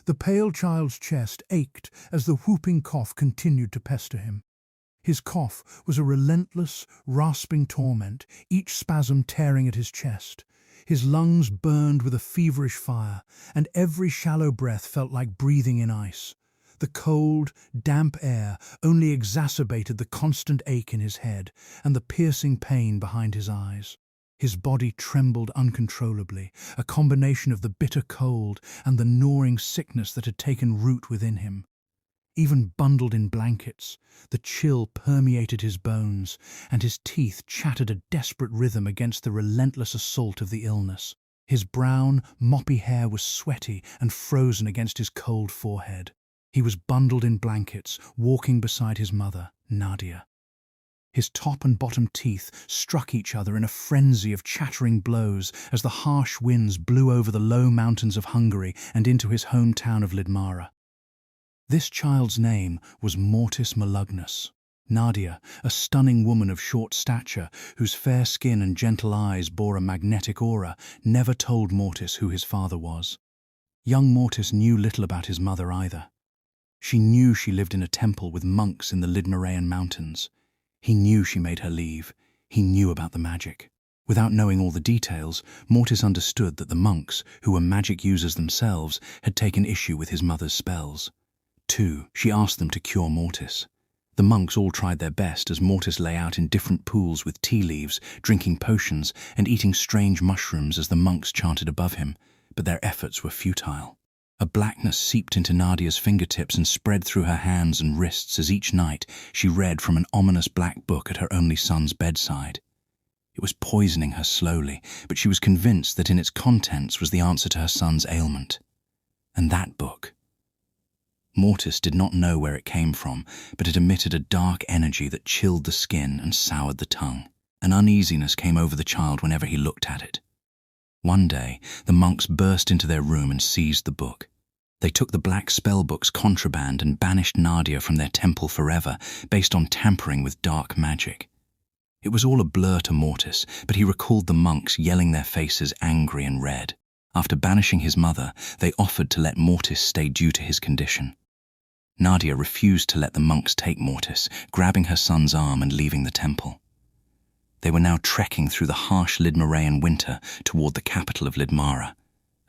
The pale child's chest ached as the whooping cough continued to pester him. His cough was a relentless, rasping torment, each spasm tearing at his chest. His lungs burned with a feverish fire, and every shallow breath felt like breathing in ice. The cold, damp air only exacerbated the constant ache in his head and the piercing pain behind his eyes. His body trembled uncontrollably, a combination of the bitter cold and the gnawing sickness that had taken root within him. Even bundled in blankets, the chill permeated his bones, and his teeth chattered a desperate rhythm against the relentless assault of the illness. His brown, moppy hair was sweaty and frozen against his cold forehead. He was bundled in blankets, walking beside his mother, Nadia. His top and bottom teeth struck each other in a frenzy of chattering blows as the harsh winds blew over the low mountains of Hungary and into his hometown of Lidmara. This child's name was Mortis Malognus. Nadia, a stunning woman of short stature, whose fair skin and gentle eyes bore a magnetic aura, never told Mortis who his father was. Young Mortis knew little about his mother either. She knew she lived in a temple with monks in the Lidmaraean mountains. He knew she made her leave. He knew about the magic. Without knowing all the details, Mortis understood that the monks, who were magic users themselves, had taken issue with his mother's spells. She asked them to cure Mortis. The monks all tried their best as Mortis lay out in different pools with tea leaves, drinking potions and eating strange mushrooms as the monks chanted above him, but their efforts were futile. A blackness seeped into Nadia's fingertips and spread through her hands and wrists as each night she read from an ominous black book at her only son's bedside. It was poisoning her slowly, but she was convinced that in its contents was the answer to her son's ailment. And that book. Mortis did not know where it came from, but it emitted a dark energy that chilled the skin and soured the tongue. An uneasiness came over the child whenever he looked at it. One day, the monks burst into their room and seized the book. They took the black spellbook's contraband and banished Nadia from their temple forever, based on tampering with dark magic. It was all a blur to Mortis, but he recalled the monks yelling their faces angry and red. After banishing his mother, they offered to let Mortis stay due to his condition. Nadia refused to let the monks take Mortis, grabbing her son's arm and leaving the temple. They were now trekking through the harsh Lidmaraean winter toward the capital of Lidmara,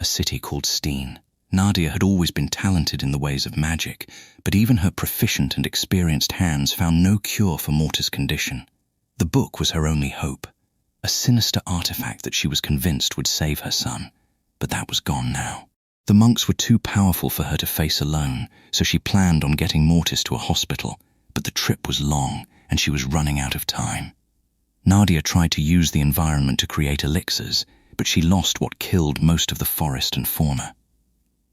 a city called Steen. Nadia had always been talented in the ways of magic, but even her proficient and experienced hands found no cure for Mortis' condition. The book was her only hope, a sinister artifact that she was convinced would save her son, but that was gone now. The monks were too powerful for her to face alone, so she planned on getting Mortis to a hospital, but the trip was long and she was running out of time. Nadia tried to use the environment to create elixirs, but she lost what killed most of the forest and fauna.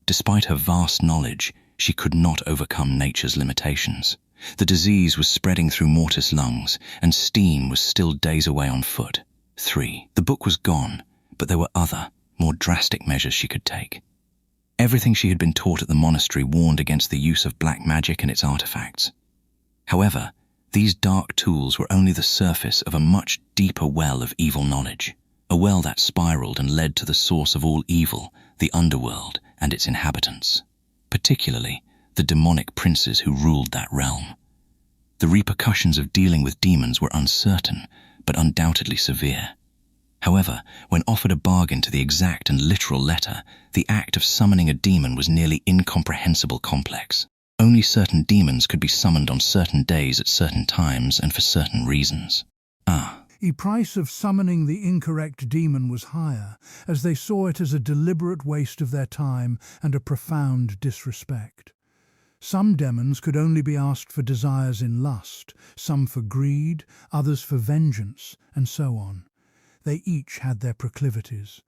Despite her vast knowledge, she could not overcome nature's limitations. The disease was spreading through Mortis' lungs, and Steen was still days away on foot. The book was gone, but there were other, more drastic measures she could take. Everything she had been taught at the monastery warned against the use of black magic and its artifacts. However, these dark tools were only the surface of a much deeper well of evil knowledge, a well that spiraled and led to the source of all evil, the underworld and its inhabitants, particularly the demonic princes who ruled that realm. The repercussions of dealing with demons were uncertain, but undoubtedly severe. However, when offered a bargain to the exact and literal letter, the act of summoning a demon was nearly incomprehensible complex. Only certain demons could be summoned on certain days at certain times and for certain reasons. The price of summoning the incorrect demon was higher, as they saw it as a deliberate waste of their time and a profound disrespect. Some demons could only be asked for desires in lust, some for greed, others for vengeance, and so on. They each had their proclivities.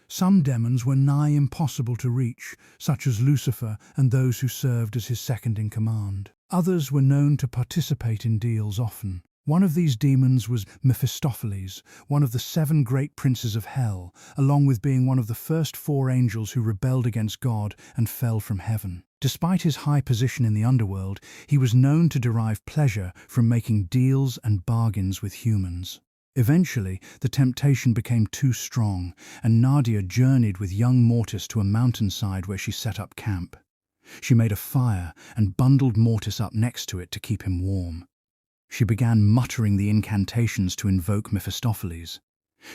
Some demons were nigh impossible to reach, such as Lucifer and those who served as his second-in-command. Others were known to participate in deals often. One of these demons was Mephistopheles, one of the 7 great princes of hell, along with being one of the first 4 angels who rebelled against God and fell from heaven. Despite his high position in the underworld, he was known to derive pleasure from making deals and bargains with humans. Eventually, the temptation became too strong, and Nadia journeyed with young Mortis to a mountainside where she set up camp. She made a fire and bundled Mortis up next to it to keep him warm. She began muttering the incantations to invoke Mephistopheles.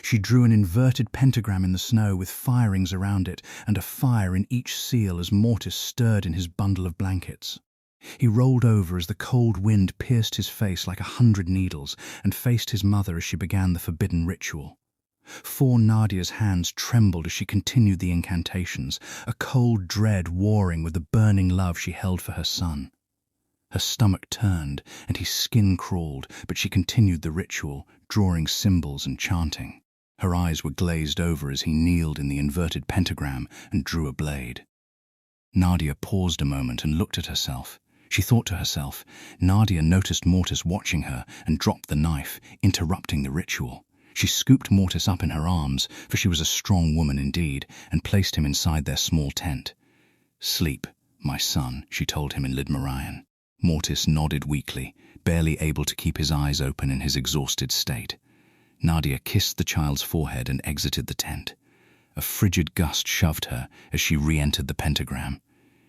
She drew an inverted pentagram in the snow with fire rings around it and a fire in each seal as Mortis stirred in his bundle of blankets. He rolled over as the cold wind pierced his face like 100 needles and faced his mother as she began the forbidden ritual. Nadia's hands trembled as she continued the incantations, a cold dread warring with the burning love she held for her son. Her stomach turned and his skin crawled, but she continued the ritual, drawing symbols and chanting. Her eyes were glazed over as he kneeled in the inverted pentagram and drew a blade. Nadia paused a moment and looked at herself. She thought to herself. Nadia noticed Mortis watching her and dropped the knife, interrupting the ritual. She scooped Mortis up in her arms, for she was a strong woman indeed, and placed him inside their small tent. "Sleep, my son," she told him in Lidmarian. Mortis nodded weakly, barely able to keep his eyes open in his exhausted state. Nadia kissed the child's forehead and exited the tent. A frigid gust shoved her as she re-entered the pentagram.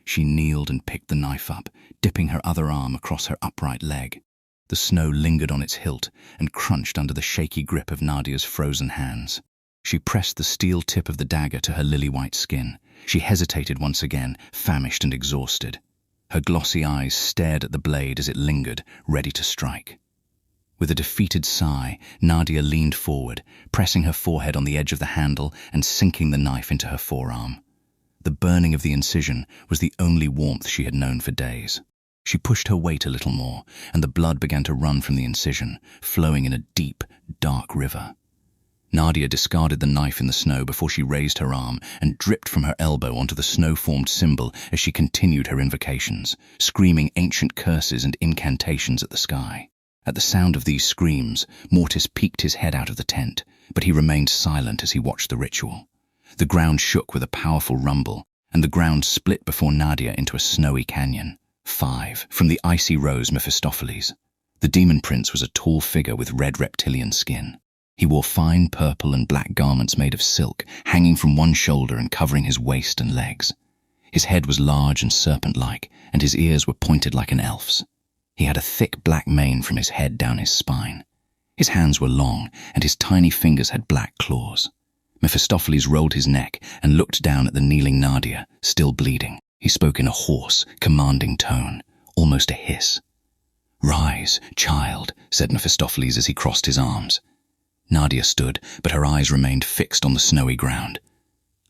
She kneeled and picked the knife up, dipping her other arm across her upright leg. The snow lingered on its hilt and crunched under the shaky grip of Nadia's frozen hands. She pressed the steel tip of the dagger to her lily-white skin. She hesitated once again, famished and exhausted. Her glossy eyes stared at the blade as it lingered, ready to strike. With a defeated sigh, Nadia leaned forward, pressing her forehead on the edge of the handle and sinking the knife into her forearm. The burning of the incision was the only warmth she had known for days. She pushed her weight a little more, and the blood began to run from the incision, flowing in a deep, dark river. Nadia discarded the knife in the snow before she raised her arm and dripped from her elbow onto the snow-formed symbol as she continued her invocations, screaming ancient curses and incantations at the sky. At the sound of these screams, Mortis peeked his head out of the tent, but he remained silent as he watched the ritual. The ground shook with a powerful rumble, and the ground split before Nadia into a snowy canyon. 5. From the icy rose Mephistopheles. The demon prince was a tall figure with red reptilian skin. He wore fine purple and black garments made of silk, hanging from one shoulder and covering his waist and legs. His head was large and serpent-like, and his ears were pointed like an elf's. He had a thick black mane from his head down his spine. His hands were long, and his tiny fingers had black claws. Mephistopheles rolled his neck and looked down at the kneeling Nadia, still bleeding. He spoke in a hoarse, commanding tone, almost a hiss. "Rise, child," said Mephistopheles as he crossed his arms. Nadia stood, but her eyes remained fixed on the snowy ground.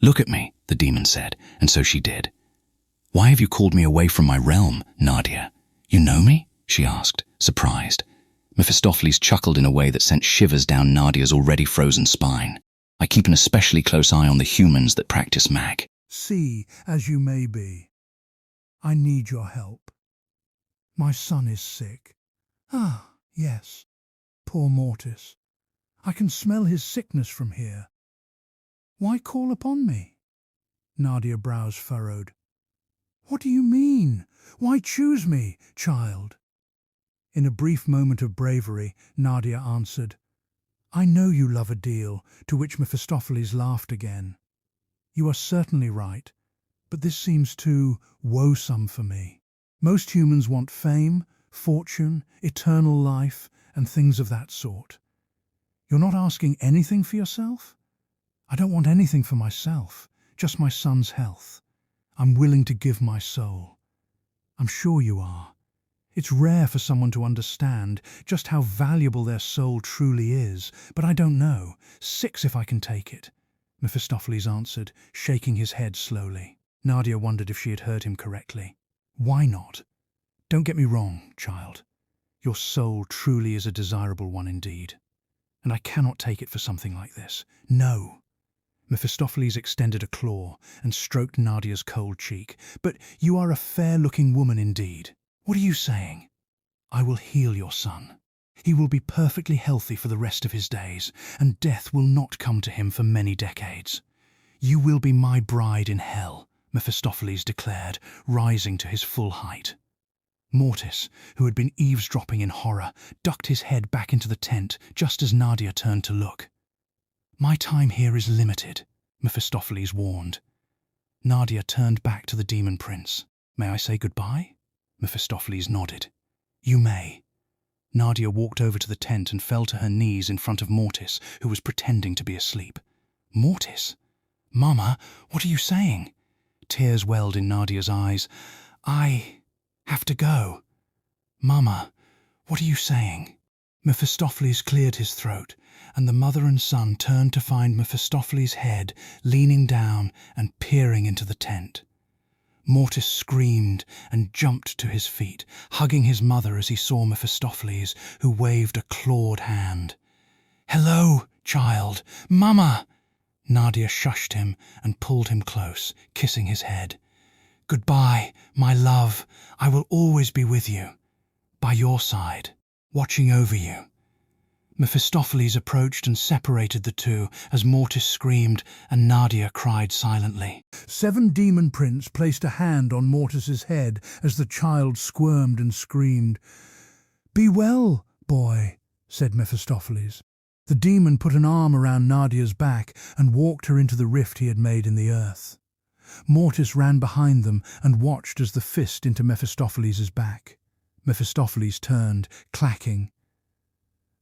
"Look at me," the demon said, and so she did. "Why have you called me away from my realm, Nadia? You know me?" she asked, surprised. Mephistopheles chuckled in a way that sent shivers down Nadia's already frozen spine. "I keep an especially close eye on the humans that practice mag." "See as you may be. I need your help. My son is sick. Ah, yes, poor Mortis. I can smell his sickness from here. Why call upon me?" Nadia's brows furrowed. "What do you mean? Why choose me, child?" In a brief moment of bravery, Nadia answered, "I know you love a deal," to which Mephistopheles laughed again. "You are certainly right, but this seems too woesome for me. Most humans want fame, fortune, eternal life, and things of that sort. You're not asking anything for yourself?" "I don't want anything for myself, just my son's health. I'm willing to give my soul." "I'm sure you are. It's rare for someone to understand just how valuable their soul truly is, but I don't know. 6 if I can take it," Mephistopheles answered, shaking his head slowly. Nadia wondered if she had heard him correctly. "Why not? Don't get me wrong, child. Your soul truly is a desirable one indeed. And I cannot take it for something like this. No." Mephistopheles extended a claw and stroked Nadia's cold cheek. "But you are a fair-looking woman indeed. What are you saying? I will heal your son. He will be perfectly healthy for the rest of his days, and death will not come to him for many decades. You will be my bride in hell," Mephistopheles declared, rising to his full height. Mortis, who had been eavesdropping in horror, ducked his head back into the tent just as Nadia turned to look. "My time here is limited," Mephistopheles warned. Nadia turned back to the demon prince. "May I say goodbye?" Mephistopheles nodded. "You may." Nadia walked over to the tent and fell to her knees in front of Mortis, who was pretending to be asleep. "Mortis? Mama, what are you saying?" Tears welled in Nadia's eyes. "I have to go. Mama, what are you saying?" Mephistopheles cleared his throat, and the mother and son turned to find Mephistopheles' head leaning down and peering into the tent. Mortis screamed and jumped to his feet, hugging his mother as he saw Mephistopheles, who waved a clawed hand. "Hello, child! Mama!" Nadia shushed him and pulled him close, kissing his head. "Goodbye, my love. I will always be with you, by your side, watching over you." Mephistopheles approached and separated the two as Mortis screamed and Nadia cried silently. 7 demon prints placed a hand on Mortis's head as the child squirmed and screamed. "Be well, boy," said Mephistopheles. The demon put an arm around Nadia's back and walked her into the rift he had made in the earth. Mortis ran behind them and watched as the fist into Mephistopheles' back. Mephistopheles turned, clacking.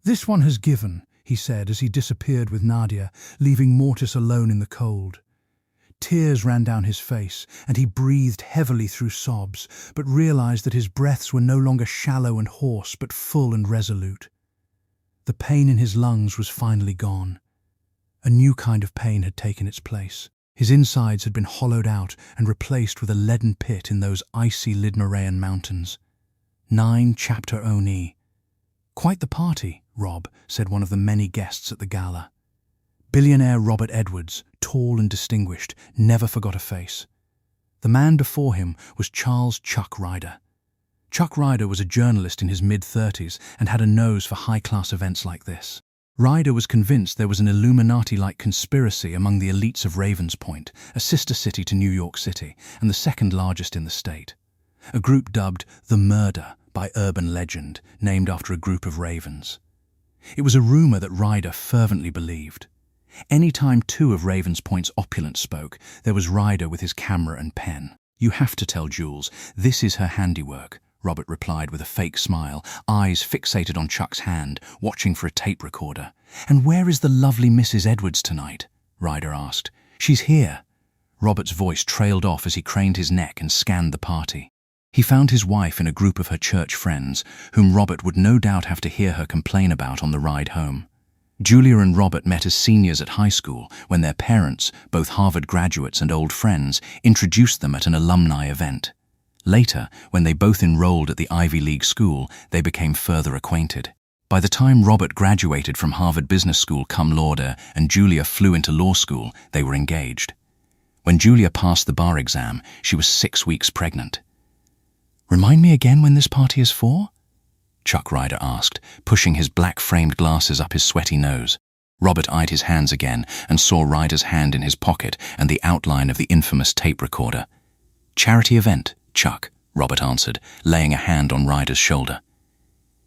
"This one has given," he said as he disappeared with Nadia, leaving Mortis alone in the cold. Tears ran down his face, and he breathed heavily through sobs, but realized that his breaths were no longer shallow and hoarse, but full and resolute. The pain in his lungs was finally gone. A new kind of pain had taken its place. His insides had been hollowed out and replaced with a leaden pit in those icy Lidnoraean mountains. 9 Chapter Oni. "Quite the party, Rob," said one of the many guests at the gala. Billionaire Robert Edwards, tall and distinguished, never forgot a face. The man before him was Charles Chuck Ryder. Chuck Ryder was a journalist in his mid-30s and had a nose for high-class events like this. Ryder was convinced there was an Illuminati-like conspiracy among the elites of Ravens Point, a sister city to New York City, and the second largest in the state. A group dubbed The Murder by urban legend, named after a group of ravens. It was a rumor that Ryder fervently believed. Any time 2 of Ravens Point's opulence spoke, there was Ryder with his camera and pen. "You have to tell Jules, this is her handiwork," Robert replied with a fake smile, eyes fixated on Chuck's hand, watching for a tape recorder. "And where is the lovely Mrs. Edwards tonight?" Ryder asked. "She's here." Robert's voice trailed off as he craned his neck and scanned the party. He found his wife in a group of her church friends, whom Robert would no doubt have to hear her complain about on the ride home. Julia and Robert met as seniors at high school when their parents, both Harvard graduates and old friends, introduced them at an alumni event. Later, when they both enrolled at the Ivy League school, they became further acquainted. By the time Robert graduated from Harvard Business School cum laude and Julia flew into law school, they were engaged. When Julia passed the bar exam, she was 6 weeks pregnant. "Remind me again when this party is for?" Chuck Ryder asked, pushing his black-framed glasses up his sweaty nose. Robert eyed his hands again and saw Ryder's hand in his pocket and the outline of the infamous tape recorder. "Charity event, Chuck," Robert answered, laying a hand on Ryder's shoulder.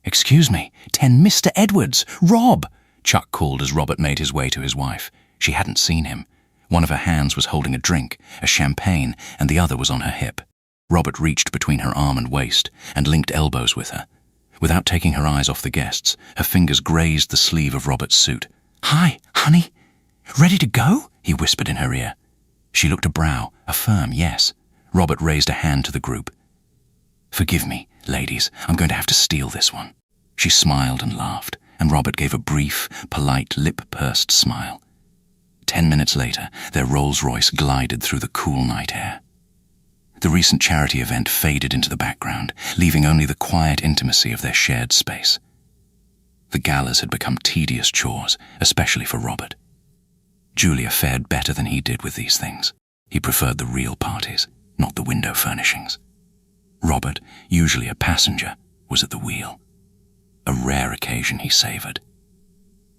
"Excuse me, 10 Mr. Edwards! Rob!" Chuck called as Robert made his way to his wife. She hadn't seen him. One of her hands was holding a drink, a champagne, and the other was on her hip. Robert reached between her arm and waist and linked elbows with her. Without taking her eyes off the guests, her fingers grazed the sleeve of Robert's suit. "Hi, honey. Ready to go?" he whispered in her ear. She looked a brow, a firm yes. Robert raised a hand to the group. "Forgive me, ladies, I'm going to have to steal this one." She smiled and laughed, and Robert gave a brief, polite, lip-pursed smile. 10 minutes later, their Rolls-Royce glided through the cool night air. The recent charity event faded into the background, leaving only the quiet intimacy of their shared space. The galas had become tedious chores, especially for Robert. Julia fared better than he did with these things. He preferred the real parties, not the window furnishings. Robert, usually a passenger, was at the wheel. A rare occasion he savoured.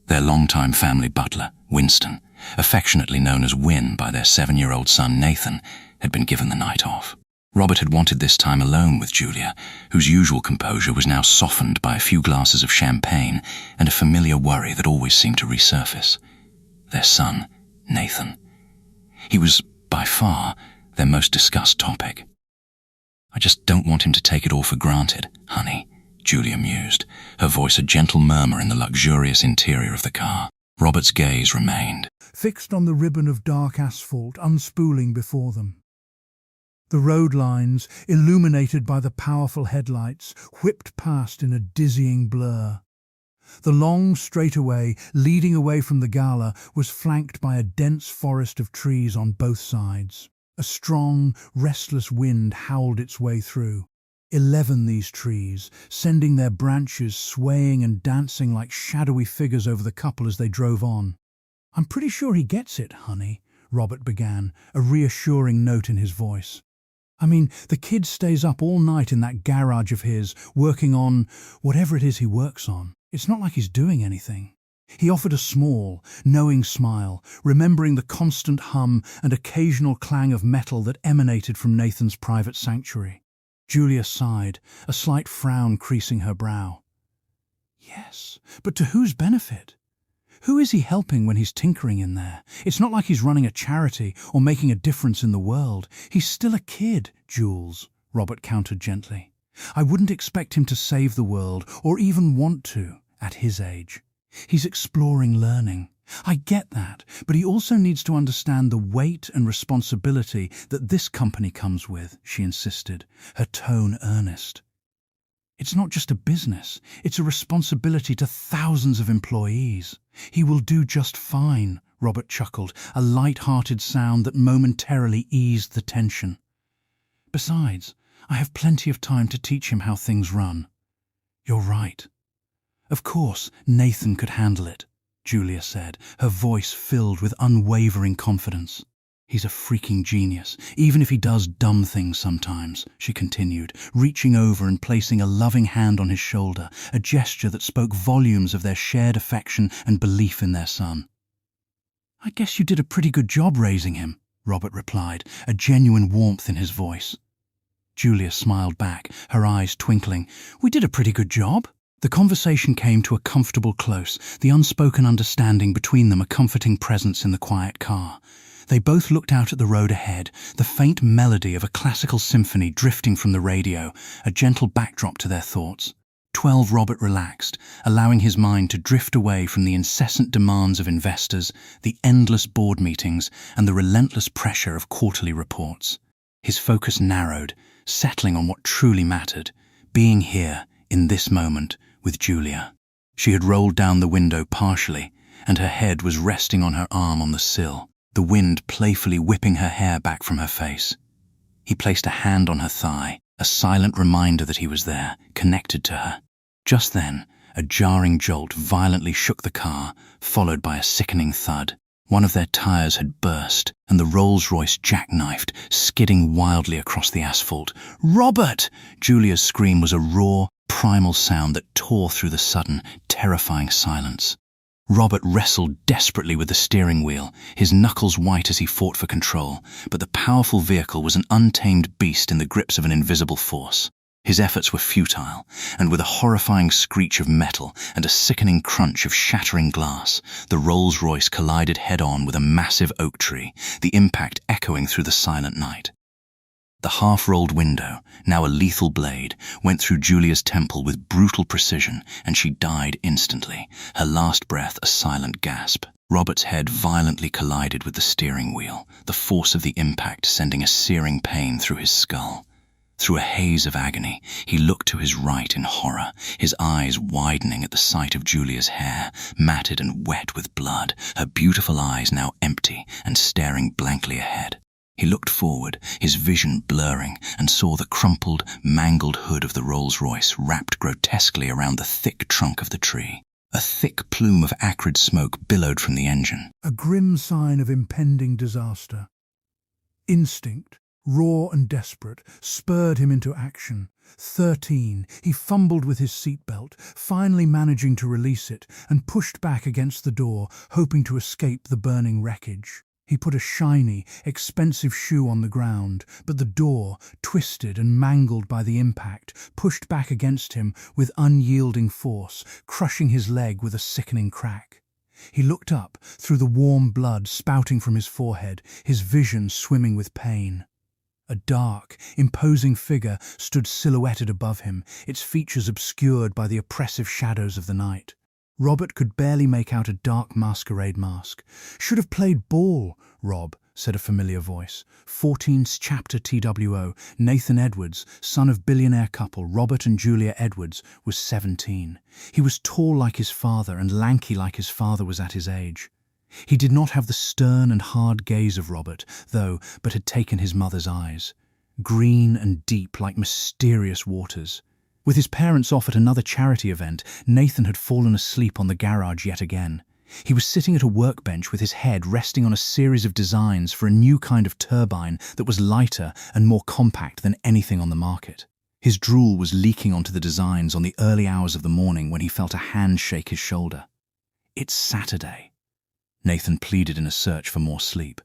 Their longtime family butler, Winston, affectionately known as Win by their 7-year-old son Nathan, had been given the night off. Robert had wanted this time alone with Julia, whose usual composure was now softened by a few glasses of champagne and a familiar worry that always seemed to resurface. Their son, Nathan. He was, by far, their most discussed topic. just don't want him to take it all for granted, honey, Julia mused, her voice a gentle murmur in the luxurious interior of the car. Robert's gaze remained fixed on the ribbon of dark asphalt unspooling before them. The road lines, illuminated by the powerful headlights, whipped past in a dizzying blur. The long straightaway leading away from the gala was flanked by a dense forest of trees on both sides. A strong, restless wind howled its way through. 11 these trees, sending their branches swaying and dancing like shadowy figures over the couple as they drove on. "I'm pretty sure he gets it, honey," Robert began, a reassuring note in his voice. "I mean, the kid stays up all night in that garage of his, working on whatever it is he works on. It's not like he's doing anything." He offered a small, knowing smile, remembering the constant hum and occasional clang of metal that emanated from Nathan's private sanctuary. Julia sighed, a slight frown creasing her brow. "Yes, but to whose benefit? Who is he helping when he's tinkering in there? It's not like he's running a charity or making a difference in the world. He's still a kid, Jules," Robert countered gently. "I wouldn't expect him to save the world or even want to at his age. He's exploring learning. I get that, but he also needs to understand the weight and responsibility that this company comes with," she insisted, her tone earnest. "It's not just a business, it's a responsibility to thousands of employees. He will do just fine," Robert chuckled, a light-hearted sound that momentarily eased the tension. "Besides, I have plenty of time to teach him how things run." "You're right." "Of course, Nathan could handle it," Julia said, her voice filled with unwavering confidence. "He's a freaking genius, even if he does dumb things sometimes," she continued, reaching over and placing a loving hand on his shoulder, a gesture that spoke volumes of their shared affection and belief in their son. "I guess you did a pretty good job raising him," Robert replied, a genuine warmth in his voice. Julia smiled back, her eyes twinkling. "We did a pretty good job." The conversation came to a comfortable close, the unspoken understanding between them a comforting presence in the quiet car. They both looked out at the road ahead, the faint melody of a classical symphony drifting from the radio, a gentle backdrop to their thoughts. 12 Robert relaxed, allowing his mind to drift away from the incessant demands of investors, the endless board meetings, and the relentless pressure of quarterly reports. His focus narrowed, settling on what truly mattered, being here, in this moment, with Julia. She had rolled down the window partially, and her head was resting on her arm on the sill, the wind playfully whipping her hair back from her face. He placed a hand on her thigh, a silent reminder that he was there, connected to her. Just then, a jarring jolt violently shook the car, followed by a sickening thud. One of their tires had burst, and the Rolls-Royce jackknifed, skidding wildly across the asphalt. "Robert!" Julia's scream was a raw, primal sound that tore through the sudden, terrifying silence. Robert wrestled desperately with the steering wheel, his knuckles white as he fought for control, but the powerful vehicle was an untamed beast in the grips of an invisible force. His efforts were futile, and with a horrifying screech of metal and a sickening crunch of shattering glass, the Rolls-Royce collided head-on with a massive oak tree, the impact echoing through the silent night. The half-rolled window, now a lethal blade, went through Julia's temple with brutal precision, and she died instantly, her last breath a silent gasp. Robert's head violently collided with the steering wheel, the force of the impact sending a searing pain through his skull. Through a haze of agony, he looked to his right in horror, his eyes widening at the sight of Julia's hair, matted and wet with blood, her beautiful eyes now empty and staring blankly ahead. He looked forward, his vision blurring, and saw the crumpled, mangled hood of the Rolls-Royce wrapped grotesquely around the thick trunk of the tree. A thick plume of acrid smoke billowed from the engine. A grim sign of impending disaster. Instinct, raw and desperate, spurred him into action. 13, he fumbled with his seatbelt, finally managing to release it, and pushed back against the door, hoping to escape the burning wreckage. He put a shiny, expensive shoe on the ground, but the door, twisted and mangled by the impact, pushed back against him with unyielding force, crushing his leg with a sickening crack. He looked up, through the warm blood spouting from his forehead, his vision swimming with pain. A dark, imposing figure stood silhouetted above him, its features obscured by the oppressive shadows of the night. Robert could barely make out a dark masquerade mask. "Should have played ball, Rob," said a familiar voice. 14th chapter TWO. Nathan Edwards, son of billionaire couple Robert and Julia Edwards, was 17. He was tall like his father and lanky like his father was at his age. He did not have the stern and hard gaze of Robert, though, but had taken his mother's eyes. Green and deep like mysterious waters. With his parents off at another charity event, Nathan had fallen asleep on the garage yet again. He was sitting at a workbench with his head resting on a series of designs for a new kind of turbine that was lighter and more compact than anything on the market. His drool was leaking onto the designs on the early hours of the morning when he felt a hand shake his shoulder. "It's Saturday," Nathan pleaded in a search for more sleep.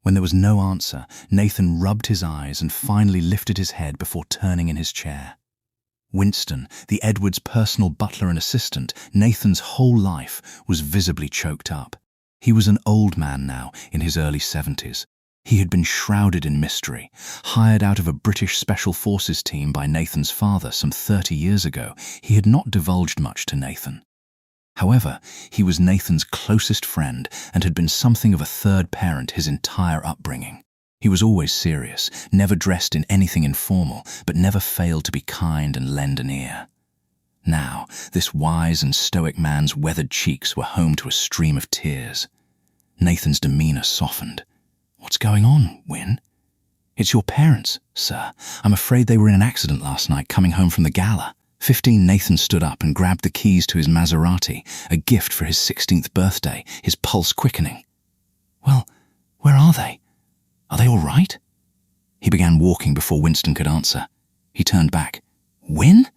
When there was no answer, Nathan rubbed his eyes and finally lifted his head before turning in his chair. Winston, the Edwards' personal butler and assistant, Nathan's whole life, was visibly choked up. He was an old man now, in his early 70s. He had been shrouded in mystery, hired out of a British Special Forces team by Nathan's father some 30 years ago. He had not divulged much to Nathan. However, he was Nathan's closest friend and had been something of a third parent his entire upbringing. He was always serious, never dressed in anything informal, but never failed to be kind and lend an ear. Now, this wise and stoic man's weathered cheeks were home to a stream of tears. Nathan's demeanor softened. "What's going on, Win?" "It's your parents, sir. I'm afraid they were in an accident last night coming home from the gala." 15. Nathan stood up and grabbed the keys to his Maserati, a gift for his 16th birthday, his pulse quickening. "Well, where are they? Are they all right?" He began walking before Winston could answer. He turned back. "Win?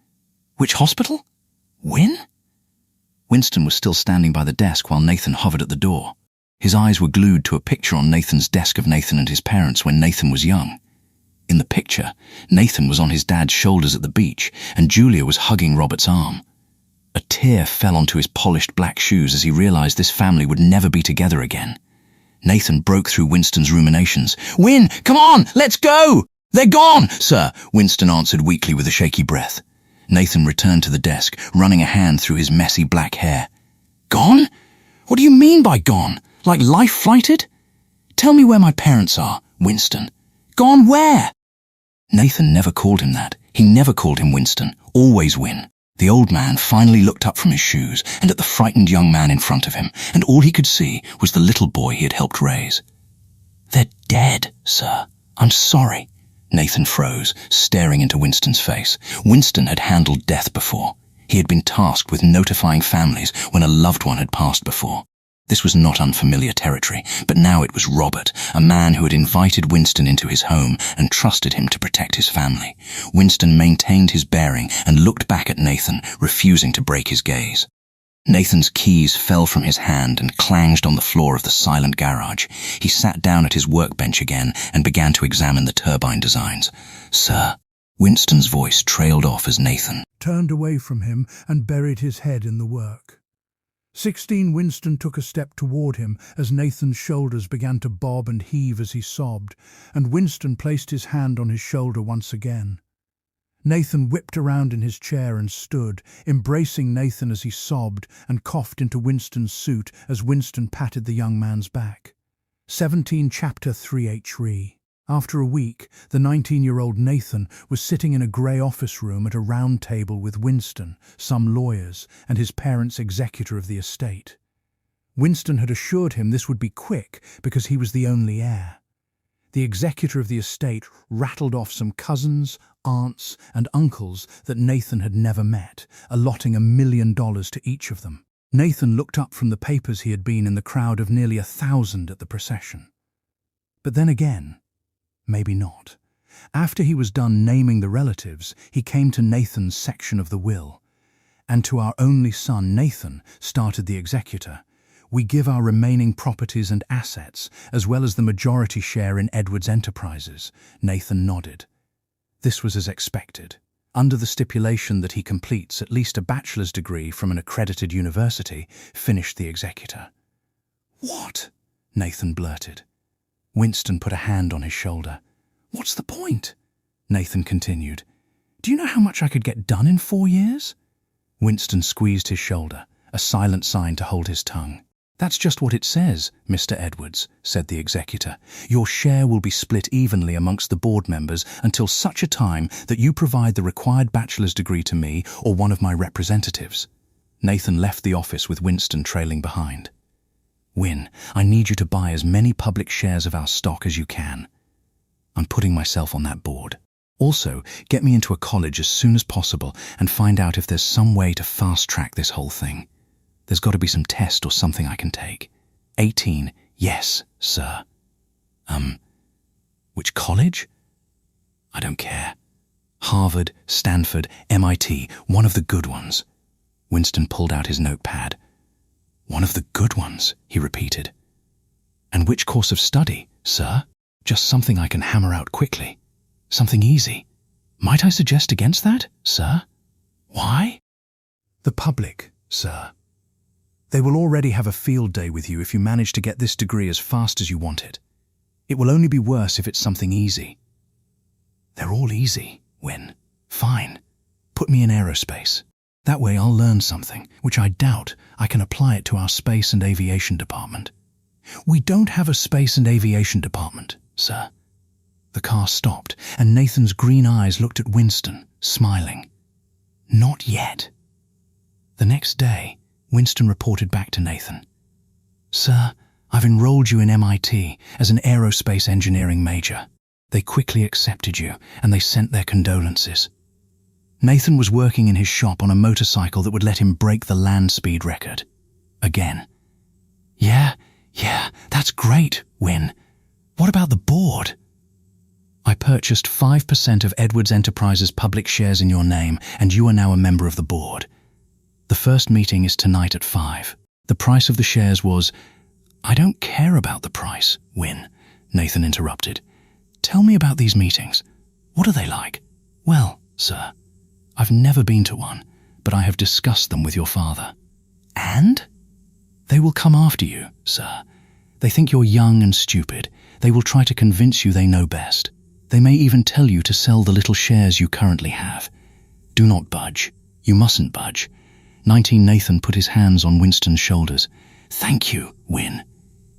Which hospital? Win?" Winston was still standing by the desk while Nathan hovered at the door. His eyes were glued to a picture on Nathan's desk of Nathan and his parents when Nathan was young. In the picture, Nathan was on his dad's shoulders at the beach, and Julia was hugging Robert's arm. A tear fell onto his polished black shoes as he realized this family would never be together again. Nathan broke through Winston's ruminations. "Win, come on, let's go!" "They're gone, sir," Winston answered weakly with a shaky breath. Nathan returned to the desk, running a hand through his messy black hair. "Gone? What do you mean by gone? Like life-flighted? Tell me where my parents are, Winston. Gone where?" Nathan never called him that. He never called him Winston, always Win. The old man finally looked up from his shoes and at the frightened young man in front of him, and all he could see was the little boy he had helped raise. "They're dead, sir. I'm sorry." Nathan froze, staring into Winston's face. Winston had handled death before. He had been tasked with notifying families when a loved one had passed before. This was not unfamiliar territory, but now it was Robert, a man who had invited Winston into his home and trusted him to protect his family. Winston maintained his bearing and looked back at Nathan, refusing to break his gaze. Nathan's keys fell from his hand and clanged on the floor of the silent garage. He sat down at his workbench again and began to examine the turbine designs. "Sir," Winston's voice trailed off as Nathan turned away from him and buried his head in the work. 16. Winston took a step toward him as Nathan's shoulders began to bob and heave as he sobbed, and Winston placed his hand on his shoulder once again. Nathan whipped around in his chair and stood, embracing Nathan as he sobbed and coughed into Winston's suit as Winston patted the young man's back. 17. Chapter 3H. After a week, the 19-year-old Nathan was sitting in a grey office room at a round table with Winston, some lawyers, and his parents' executor of the estate. Winston had assured him this would be quick because he was the only heir. The executor of the estate rattled off some cousins, aunts, and uncles that Nathan had never met, allotting $1 million to each of them. Nathan looked up from the papers he had been in the crowd of nearly 1,000 at the procession. But then again, maybe not. After he was done naming the relatives, he came to Nathan's section of the will. "And to our only son, Nathan," started the executor, "we give our remaining properties and assets, as well as the majority share in Edwards Enterprises." Nathan nodded. This was as expected, under the stipulation that he completes at least a bachelor's degree from an accredited university, finished the executor. "What?" Nathan blurted. Winston put a hand on his shoulder. What's the point? Nathan continued. Do you know how much I could get done in 4 years? Winston squeezed his shoulder, a silent sign to hold his tongue. That's just what it says, Mr. Edwards, said the executor. Your share will be split evenly amongst the board members until such a time that you provide the required bachelor's degree to me or one of my representatives. Nathan left the office with Winston trailing behind. Win, I need you to buy as many public shares of our stock as you can. I'm putting myself on that board. Also, get me into a college as soon as possible and find out if there's some way to fast-track this whole thing. There's got to be some test or something I can take. 18, yes, sir. Which college? I don't care. Harvard, Stanford, MIT, one of the good ones. Winston pulled out his notepad. One of the good ones, he repeated. And which course of study, sir? Just something I can hammer out quickly. Something easy. Might I suggest against that, sir? Why? The public, sir. They will already have a field day with you if you manage to get this degree as fast as you want it. It will only be worse if it's something easy. They're all easy, Win. Fine. Put me in aerospace. That way I'll learn something, which I doubt I can apply it to our space and aviation department. We don't have a space and aviation department, sir. The car stopped, and Nathan's green eyes looked at Winston, smiling. Not yet. The next day, Winston reported back to Nathan. Sir, I've enrolled you in MIT as an aerospace engineering major. They quickly accepted you, and they sent their condolences. Nathan was working in his shop on a motorcycle that would let him break the land speed record. Again. Yeah, that's great, Win. What about the board? I purchased 5% of Edwards Enterprises' public shares in your name, and you are now a member of the board. The first meeting is tonight at 5. The price of the shares was... I don't care about the price, Win, Nathan interrupted. Tell me about these meetings. What are they like? Well, sir, I've never been to one, but I have discussed them with your father. And? They will come after you, sir. They think you're young and stupid. They will try to convince you they know best. They may even tell you to sell the little shares you currently have. Do not budge. You mustn't budge. 19 Nathan put his hands on Winston's shoulders. Thank you, Win.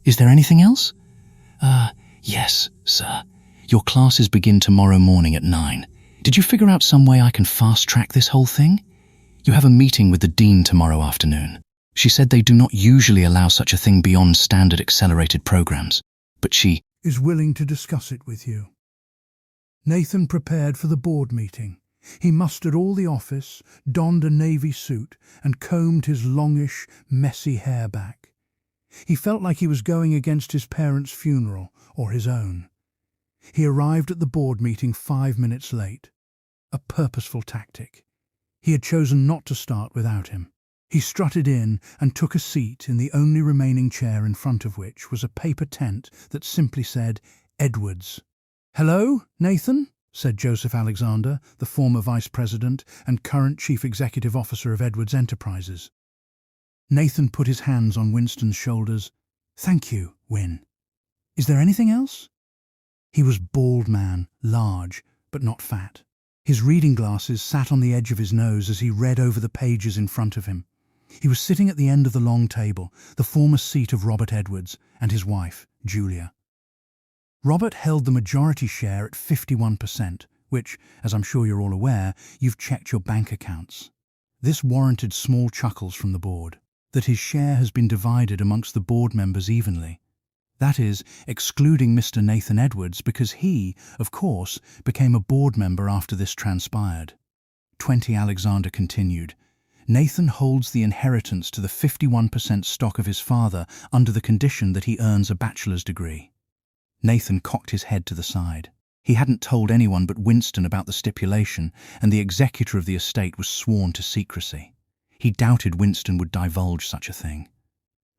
Is there anything else? Yes, sir. Your classes begin tomorrow morning at 9. Did you figure out some way I can fast-track this whole thing? You have a meeting with the dean tomorrow afternoon. She said they do not usually allow such a thing beyond standard accelerated programs, but she is willing to discuss it with you. Nathan prepared for the board meeting. He mustered all the office, donned a navy suit, and combed his longish, messy hair back. He felt like he was going against his parents' funeral or his own. He arrived at the board meeting 5 minutes late. A purposeful tactic. He had chosen not to start without him. He strutted in and took a seat in the only remaining chair in front of which was a paper tent that simply said, Edwards. Hello, Nathan, said Joseph Alexander, the former vice president and current chief executive officer of Edwards Enterprises. Nathan put his hands on Winston's shoulders. Thank you, Win. Is there anything else? He was bald man, large, but not fat. His reading glasses sat on the edge of his nose as he read over the pages in front of him. He was sitting at the end of the long table, the former seat of Robert Edwards and his wife, Julia. Robert held the majority share at 51%, which, as I'm sure you're all aware, you've checked your bank accounts. This warranted small chuckles from the board, that his share has been divided amongst the board members evenly. That is, excluding Mr. Nathan Edwards, because he, of course, became a board member after this transpired. 20 Alexander continued. Nathan holds the inheritance to the 51% stock of his father under the condition that he earns a bachelor's degree. Nathan cocked his head to the side. He hadn't told anyone but Winston about the stipulation, and the executor of the estate was sworn to secrecy. He doubted Winston would divulge such a thing.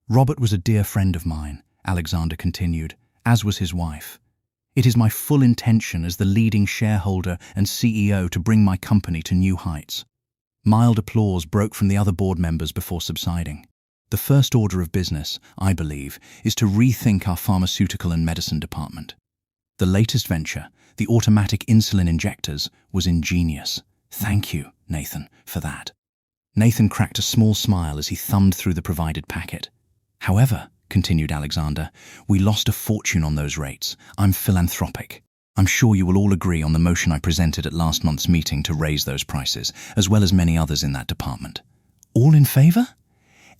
Robert was a dear friend of mine, Alexander continued, as was his wife. It is my full intention as the leading shareholder and CEO to bring my company to new heights. Mild applause broke from the other board members before subsiding. The first order of business, I believe, is to rethink our pharmaceutical and medicine department. The latest venture, the automatic insulin injectors, was ingenious. Thank you, Nathan, for that. Nathan cracked a small smile as he thumbed through the provided packet. However, continued Alexander, we lost a fortune on those rates. I'm philanthropic. I'm sure you will all agree on the motion I presented at last month's meeting to raise those prices, as well as many others in that department. All in favor?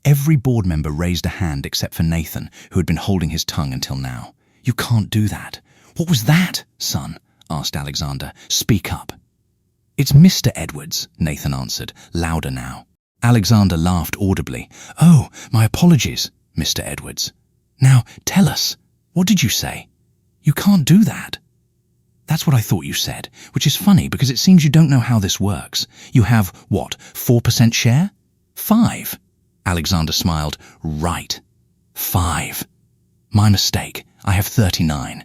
Every board member raised a hand except for Nathan, who had been holding his tongue until now. You can't do that. What was that, son? Asked Alexander. Speak up. It's Mr. Edwards, Nathan answered, louder now. Alexander laughed audibly. Oh, my apologies, Mr. Edwards. Now, tell us, what did you say? You can't do that. That's what I thought you said, which is funny because it seems you don't know how this works. You have, what, 4% share? 5. Alexander smiled. Right. 5. My mistake. I have 39.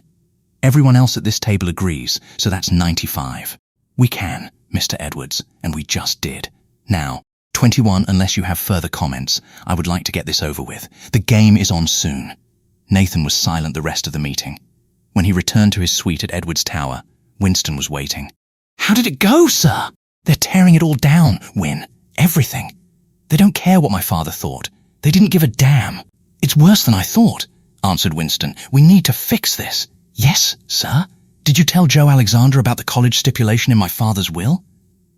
Everyone else at this table agrees, so that's 95. We can, Mr. Edwards, and we just did. Now, 21, unless you have further comments, I would like to get this over with. The game is on soon. Nathan was silent the rest of the meeting. When he returned to his suite at Edwards Tower, Winston was waiting. How did it go, sir? They're tearing it all down, Win. Everything. They don't care what my father thought. They didn't give a damn. It's worse than I thought, answered Winston. We need to fix this. Yes, sir. Did you tell Joe Alexander about the college stipulation in my father's will?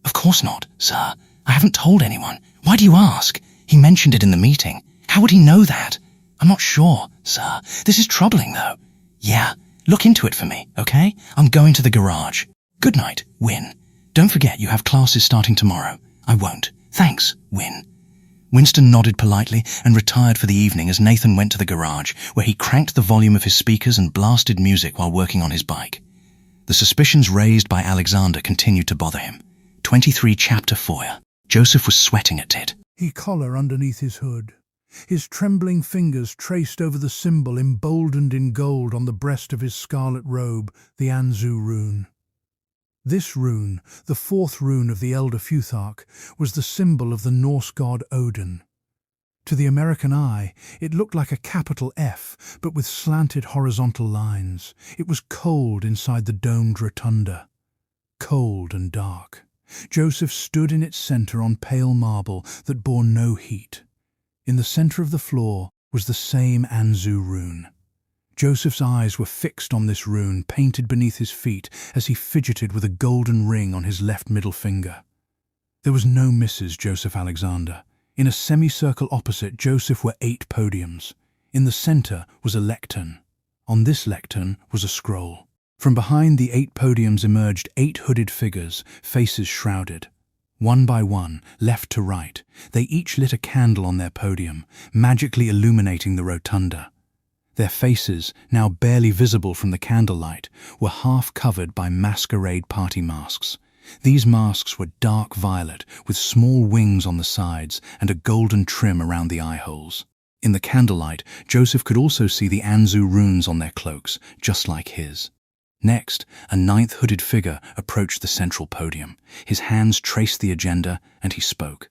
Of course not, sir. I haven't told anyone. Why do you ask? He mentioned it in the meeting. How would he know that? I'm not sure, sir. This is troubling, though. Yeah, look into it for me, okay? I'm going to the garage. Good night, Win. Don't forget you have classes starting tomorrow. I won't. Thanks, Win. Winston nodded politely and retired for the evening as Nathan went to the garage, where he cranked the volume of his speakers and blasted music while working on his bike. The suspicions raised by Alexander continued to bother him. 23 Chapter 4. Joseph was sweating at it. He collar underneath his hood. His trembling fingers traced over the symbol emboldened in gold on the breast of his scarlet robe, the Anzu rune. This rune, the 4th rune of the Elder Futhark, was the symbol of the Norse god Odin. To the American eye, it looked like a capital F, but with slanted horizontal lines. It was cold inside the domed rotunda. Cold and dark. Joseph stood in its center on pale marble that bore no heat. In the center of the floor was the same Anzu rune. Joseph's eyes were fixed on this rune painted beneath his feet as he fidgeted with a golden ring on his left middle finger. There was no Mrs. Joseph Alexander. In a semicircle opposite Joseph were 8 podiums. In the center was a lectern. On this lectern was a scroll. From behind the 8 podiums emerged 8 hooded figures, faces shrouded. One by one, left to right, they each lit a candle on their podium, magically illuminating the rotunda. Their faces, now barely visible from the candlelight, were half covered by masquerade party masks. These masks were dark violet, with small wings on the sides and a golden trim around the eye holes. In the candlelight, Joseph could also see the Anzu runes on their cloaks, just like his. Next, a 9th hooded figure approached the central podium. His hands traced the agenda, and he spoke.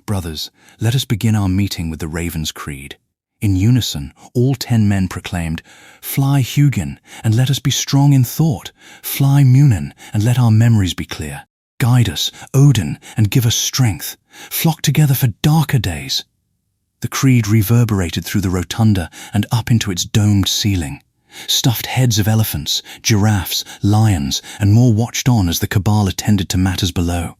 Brothers, let us begin our meeting with the Raven's Creed. In unison, all 10 men proclaimed, Fly Hugin, and let us be strong in thought. Fly Munin, and let our memories be clear. Guide us, Odin, and give us strength. Flock together for darker days. The creed reverberated through the rotunda and up into its domed ceiling. Stuffed heads of elephants, giraffes, lions, and more watched on as the cabal attended to matters below.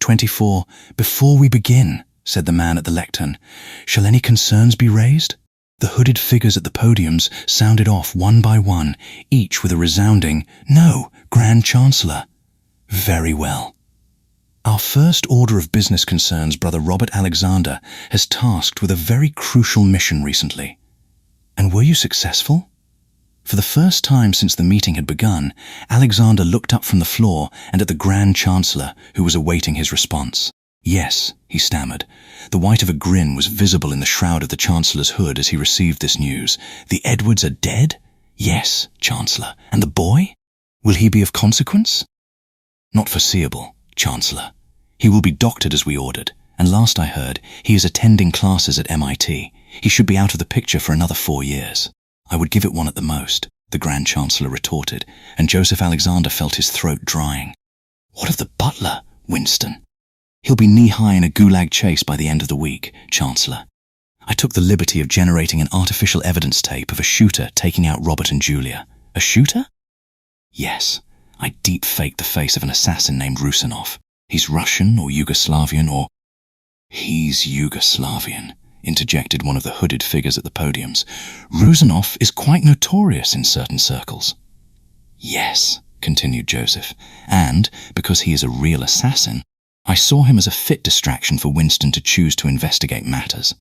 24. Before we begin, said the man at the lectern, shall any concerns be raised? The hooded figures at the podiums sounded off one by one, each with a resounding, No, Grand Chancellor. Very well. Our first order of business concerns Brother Robert Alexander has tasked with a very crucial mission recently. And were you successful? For the first time since the meeting had begun, Alexander looked up from the floor and at the Grand Chancellor, who was awaiting his response. Yes, he stammered. The white of a grin was visible in the shroud of the Chancellor's hood as he received this news. The Edwards are dead? Yes, Chancellor. And the boy? Will he be of consequence? Not foreseeable, Chancellor. He will be doctored as we ordered, and last I heard, he is attending classes at MIT. He should be out of the picture for another 4 years. I would give it one at the most. the Grand Chancellor retorted, and Joseph Alexander felt his throat drying. What of the butler, Winston? He'll be knee-high in a gulag chase by the end of the week, Chancellor. I took the liberty of generating an artificial evidence tape of a shooter taking out Robert and Julia. A shooter? Yes, I deep-faked the face of an assassin named Rusanov. He's Russian or Yugoslavian or... He's Yugoslavian, interjected one of the hooded figures at the podiums. Rusanov is quite notorious in certain circles. Yes, continued Joseph, and, because he is a real assassin, I saw him as a fit distraction for Winston to choose to investigate matters.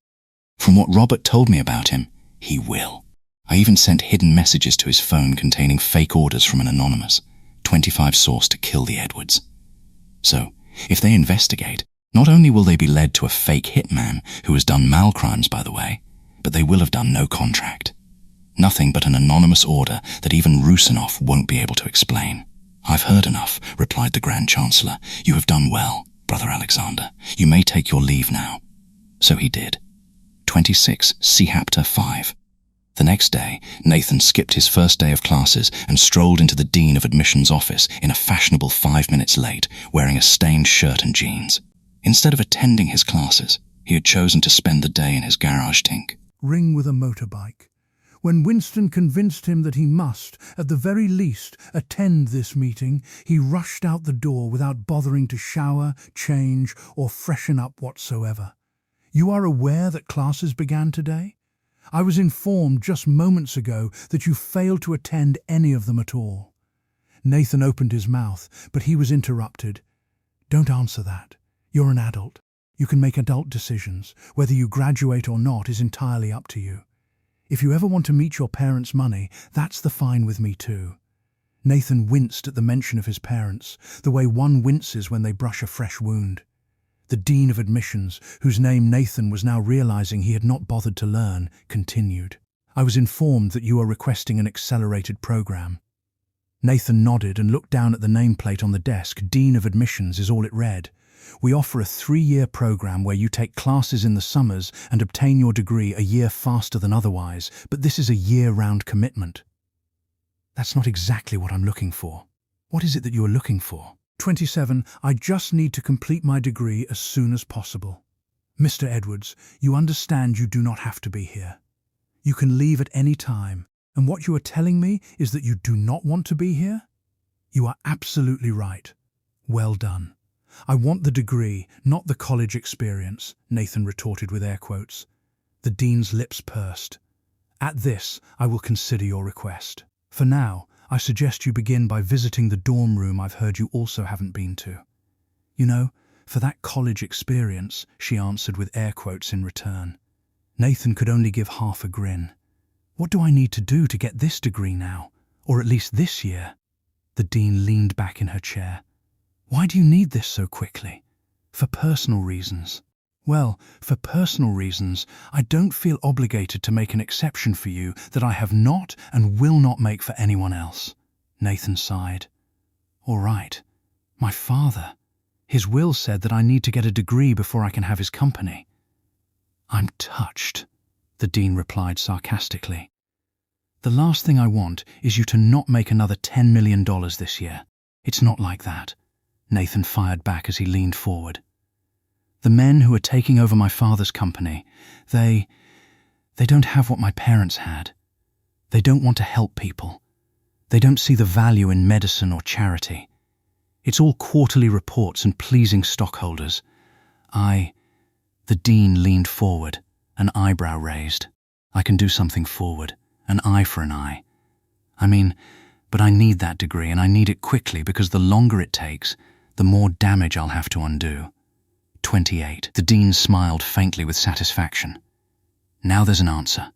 From what Robert told me about him, he will. I even sent hidden messages to his phone containing fake orders from an anonymous, 25 source to kill the Edwards. So, if they investigate, not only will they be led to a fake hitman who has done malcrimes, by the way, but they will have done no contract. Nothing but an anonymous order that even Rusanov won't be able to explain. I've heard enough, replied the Grand Chancellor. You have done well, Brother Alexander. You may take your leave now. So he did. 26 Chapter 5. The next day, Nathan skipped his first day of classes and strolled into the Dean of Admission's office in a fashionable 5 minutes late, wearing a stained shirt and jeans. Instead of attending his classes, he had chosen to spend the day in his garage tink. Ring with a motorbike. When Winston convinced him that he must, at the very least, attend this meeting, he rushed out the door without bothering to shower, change, or freshen up whatsoever. You are aware that classes began today? I was informed just moments ago that you failed to attend any of them at all. Nathan opened his mouth, but he was interrupted. Don't answer that. You're an adult. You can make adult decisions. Whether you graduate or not is entirely up to you. If you ever want to meet your parents' money, that's the fine with me too. Nathan winced at the mention of his parents, the way one winces when they brush a fresh wound. The Dean of Admissions, whose name Nathan was now realizing he had not bothered to learn, continued. I was informed that you are requesting an accelerated program. Nathan nodded and looked down at the nameplate on the desk. Dean of Admissions is all it read. We offer a 3-year program where you take classes in the summers and obtain your degree a year faster than otherwise, but this is a year-round commitment. That's not exactly what I'm looking for. What is it that you are looking for? 27. I just need to complete my degree as soon as possible. Mr. Edwards, you understand you do not have to be here. You can leave at any time, and what you are telling me is that you do not want to be here? You are absolutely right. Well done. I want the degree, not the college experience, Nathan retorted with air quotes. The Dean's lips pursed. At this, I will consider your request. For now, I suggest you begin by visiting the dorm room I've heard you also haven't been to. You know, for that college experience, she answered with air quotes in return. Nathan could only give half a grin. What do I need to do to get this degree now? Or at least this year? The Dean leaned back in her chair. Why do you need this so quickly? For personal reasons. Well, for personal reasons, I don't feel obligated to make an exception for you that I have not and will not make for anyone else. Nathan sighed. All right. My father. His will said that I need to get a degree before I can have his company. I'm touched, the Dean replied sarcastically. The last thing I want is you to not make another $10 million this year. It's not like that. Nathan fired back as he leaned forward. The men who are taking over my father's company, they don't have what my parents had. They don't want to help people. They don't see the value in medicine or charity. It's all quarterly reports and pleasing stockholders. The Dean leaned forward, an eyebrow raised. I can do something forward, an eye for an eye. But I need that degree, and I need it quickly because the longer it takes, the more damage I'll have to undo. 28. The Dean smiled faintly with satisfaction. Now there's an answer.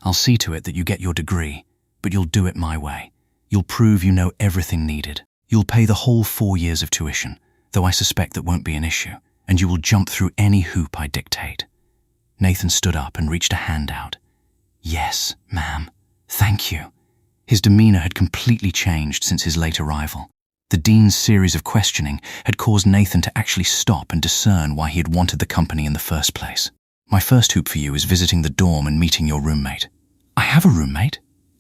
I'll see to it that you get your degree, but you'll do it my way. You'll prove you know everything needed. You'll pay the whole 4 years of tuition, though I suspect that won't be an issue, and you will jump through any hoop I dictate. Nathan stood up and reached a hand out. Yes, ma'am. Thank you. His demeanor had completely changed since his late arrival. The Dean's series of questioning had caused Nathan to actually stop and discern why he had wanted the company in the first place. My first hoop for you is visiting the dorm and meeting your roommate. I have a roommate?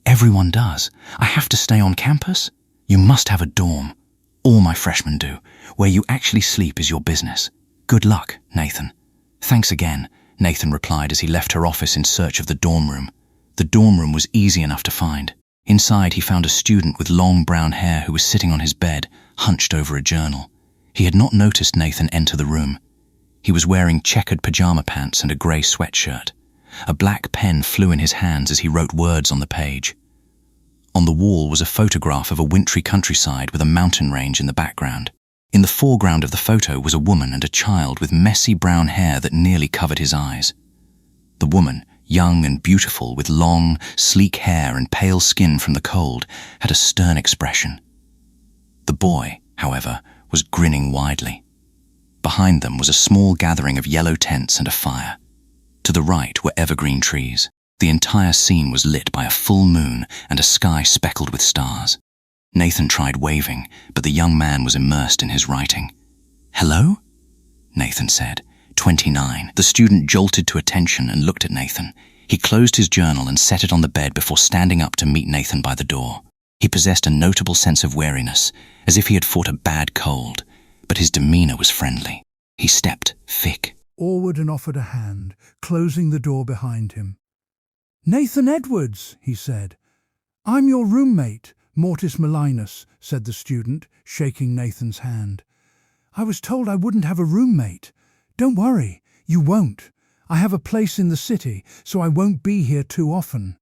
Everyone does. I have to stay on campus? You must have a dorm. All my freshmen do. Where you actually sleep is your business. Good luck, Nathan. Thanks again, Nathan replied as he left her office in search of the dorm room. The dorm room was easy enough to find. Inside, he found a student with long brown hair who was sitting on his bed, hunched over a journal. He had not noticed Nathan enter the room. He was wearing checkered pajama pants and a grey sweatshirt. A black pen flew in his hands as he wrote words on the page. On the wall was a photograph of a wintry countryside with a mountain range in the background. In the foreground of the photo was a woman and a child with messy brown hair that nearly covered his eyes. The woman, young and beautiful with long, sleek hair and pale skin from the cold, had a stern expression. The boy, however, was grinning widely. Behind them was a small gathering of yellow tents and a fire. To the right were evergreen trees. The entire scene was lit by a full moon and a sky speckled with stars. Nathan tried waving, but the young man was immersed in his writing. "Hello?" Nathan said. 29. The student jolted to attention and looked at Nathan. He closed his journal and set it on the bed before standing up to meet Nathan by the door. He possessed a notable sense of weariness, as if he had fought a bad cold, but his demeanor was friendly. He stepped forward and offered a hand, closing the door behind him. "Nathan Edwards," he said. "I'm your roommate, Mortis Malinus," said the student, shaking Nathan's hand. "I was told I wouldn't have a roommate. Don't worry, you won't. I have a place in the city, so I won't be here too often."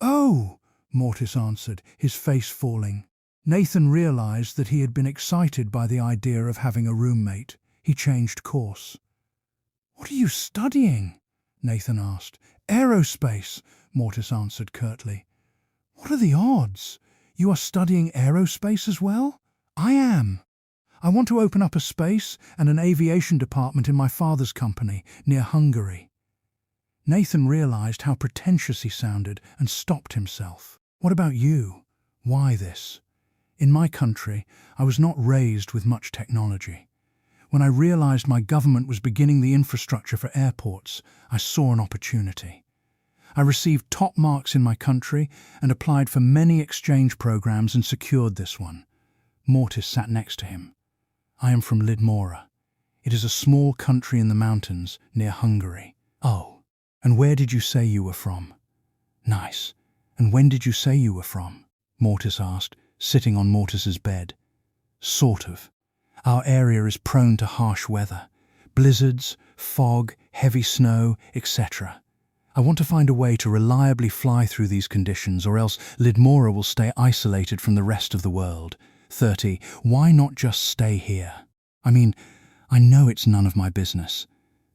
"Oh," Mortis answered, his face falling. Nathan realized that he had been excited by the idea of having a roommate. He changed course. "What are you studying?" Nathan asked. "Aerospace," Mortis answered curtly. "What are the odds? You are studying aerospace as well?" "I am. I want to open up a space and an aviation department in my father's company near Hungary." Nathan realized how pretentious he sounded and stopped himself. "What about you? Why this?" "In my country, I was not raised with much technology. When I realized my government was beginning the infrastructure for airports, I saw an opportunity. I received top marks in my country and applied for many exchange programs and secured this one." Mortis sat next to him. "I am from Lidmora. It is a small country in the mountains near Hungary." "Oh, and where did you say you were from?" "Nice. And when did you say you were from?" Mortis asked, sitting on Mortis's bed. "Sort of. Our area is prone to harsh weather. Blizzards, fog, heavy snow, etc. I want to find a way to reliably fly through these conditions, or else Lidmora will stay isolated from the rest of the world. 30. Why not just stay here? I mean, I know it's none of my business,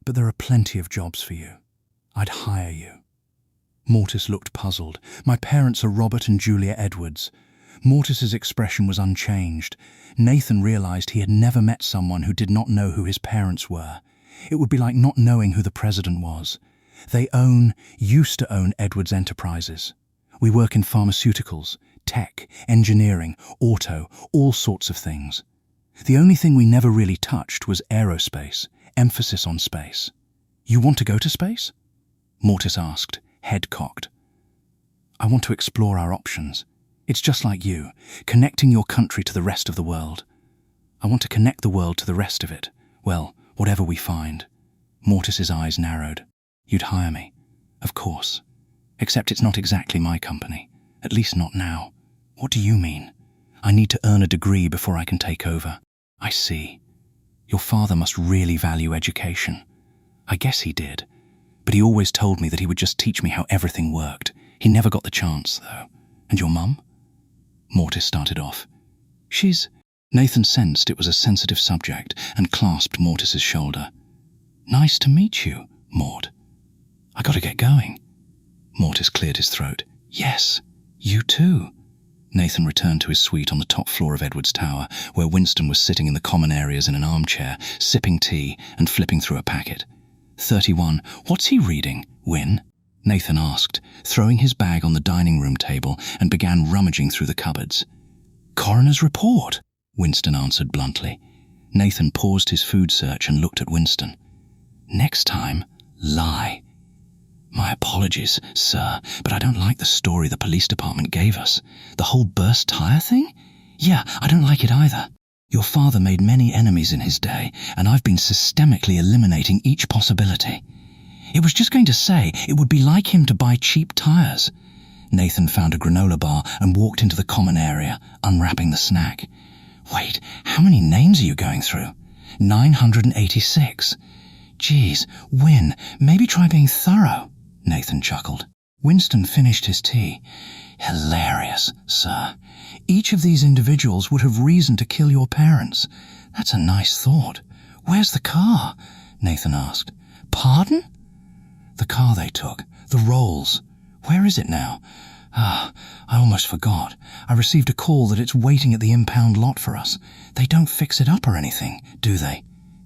but there are plenty of jobs for you. I'd hire you." Mortis looked puzzled. "My parents are Robert and Julia Edwards." Mortis's expression was unchanged. Nathan realized he had never met someone who did not know who his parents were. It would be like not knowing who the president was. They used to own Edwards Enterprises. We work in pharmaceuticals, tech, engineering, auto, all sorts of things. The only thing we never really touched was aerospace, emphasis on space. "You want to go to space?" Mortis asked, head cocked. "I want to explore our options. It's just like you, connecting your country to the rest of the world. I want to connect the world to the rest of it. Well, whatever we find." Mortis's eyes narrowed. "You'd hire me?" "Of course. Except it's not exactly my company. At least not now." "What do you mean?" "I need to earn a degree before I can take over." "I see. Your father must really value education." "I guess he did. But he always told me that he would just teach me how everything worked. He never got the chance, though." "And your mum?" Mortis started off. Nathan sensed it was a sensitive subject and clasped Mortis's shoulder. "Nice to meet you, Mort. I gotta get going." Mortis cleared his throat. "Yes, you too." Nathan returned to his suite on the top floor of Edwards Tower, where Winston was sitting in the common areas in an armchair, sipping tea and flipping through a packet. 31. "What's he reading, Win?" Nathan asked, throwing his bag on the dining room table and began rummaging through the cupboards. "Coroner's report," Winston answered bluntly. Nathan paused his food search and looked at Winston. "Next time, lie." My apologies, sir, but I don't like the story the police department gave us. The whole burst tire thing? Yeah, I don't like it either. Your father made many enemies in his day, and I've been systemically eliminating each possibility. It was just going to say it would be like him to buy cheap tires. Nathan found a granola bar and walked into the common area, unwrapping the snack. Wait, how many names are you going through? 986. Geez, Win, maybe try being thorough, Nathan chuckled. Winston finished his tea. Hilarious, sir. Each of these individuals would have reason to kill your parents. That's a nice thought. Where's the car? Nathan asked. Pardon? The car they took, the Rolls. Where is it now? I almost forgot. I received a call that it's waiting at the impound lot for us. They don't fix it up or anything, do they?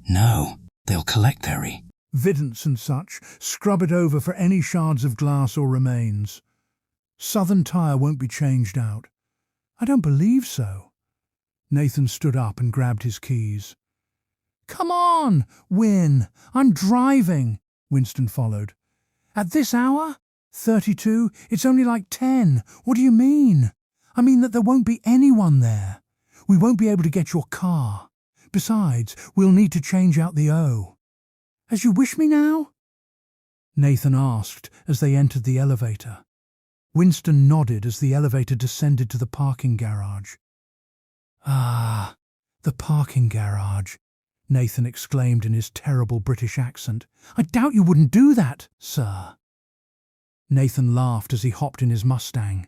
No, they'll collect their Vidance and such, scrub it over for any shards of glass or remains. Southern Tire won't be changed out. I don't believe so. Nathan stood up and grabbed his keys. Come on, Win, I'm driving, Winston followed. At this hour? 32? It's only like 10. What do you mean? I mean that there won't be anyone there. We won't be able to get your car. Besides, we'll need to change out the O. As you wish me now? Nathan asked as they entered the elevator. Winston nodded as the elevator descended to the parking garage. Ah, the parking garage, Nathan exclaimed in his terrible British accent. I doubt you wouldn't do that, sir. Nathan laughed as he hopped in his Mustang.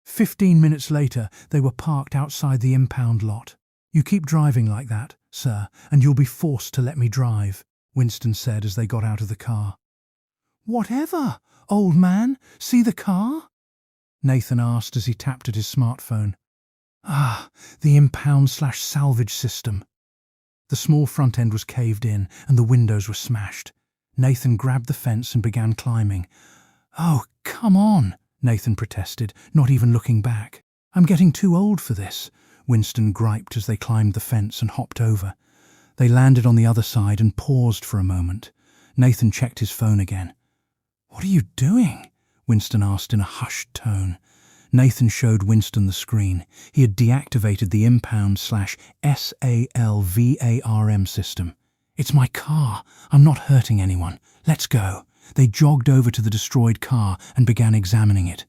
15 minutes later, they were parked outside the impound lot. You keep driving like that, sir, and you'll be forced to let me drive, Winston said as they got out of the car. Whatever, old man. See the car? Nathan asked as he tapped at his smartphone. Ah, the impound/salvage system. The small front end was caved in and the windows were smashed. Nathan grabbed the fence and began climbing. Oh, come on, Nathan protested, not even looking back. I'm getting too old for this, Winston griped as they climbed the fence and hopped over. They landed on the other side and paused for a moment. Nathan checked his phone again. What are you doing? Winston asked in a hushed tone. Nathan showed Winston the screen. He had deactivated the impound/SALVARM system. It's my car. I'm not hurting anyone. Let's go. They jogged over to the destroyed car and began examining it.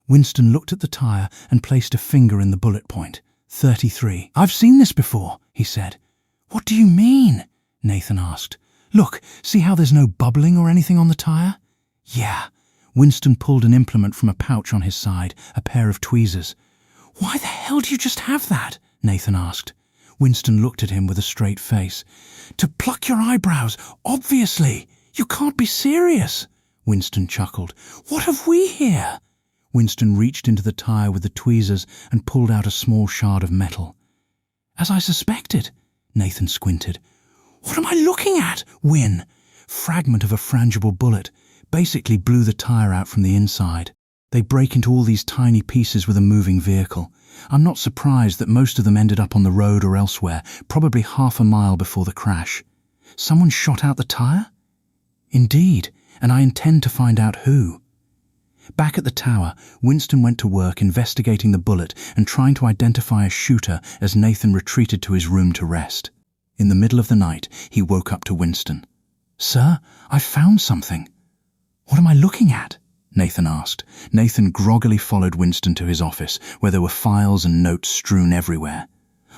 Winston looked at the tire and placed a finger in the bullet point. 33. I've seen this before, he said. What do you mean? Nathan asked. Look, see how there's no bubbling or anything on the tire? Yeah. Winston pulled an implement from a pouch on his side, a pair of tweezers. Why the hell do you just have that? Nathan asked. Winston looked at him with a straight face. To pluck your eyebrows, obviously. You can't be serious. Winston chuckled. What have we here? Winston reached into the tire with the tweezers and pulled out a small shard of metal. As I suspected, Nathan squinted. What am I looking at, Win? Fragment of a frangible bullet. Basically blew the tire out from the inside. They break into all these tiny pieces with a moving vehicle. I'm not surprised that most of them ended up on the road or elsewhere, probably half a mile before the crash. Someone shot out the tire? Indeed, and I intend to find out who. Back at the tower, Winston went to work investigating the bullet and trying to identify a shooter as Nathan retreated to his room to rest. In the middle of the night, he woke up to Winston. Sir, I've found something. What am I looking at? Nathan asked. Nathan groggily followed Winston to his office, where there were files and notes strewn everywhere.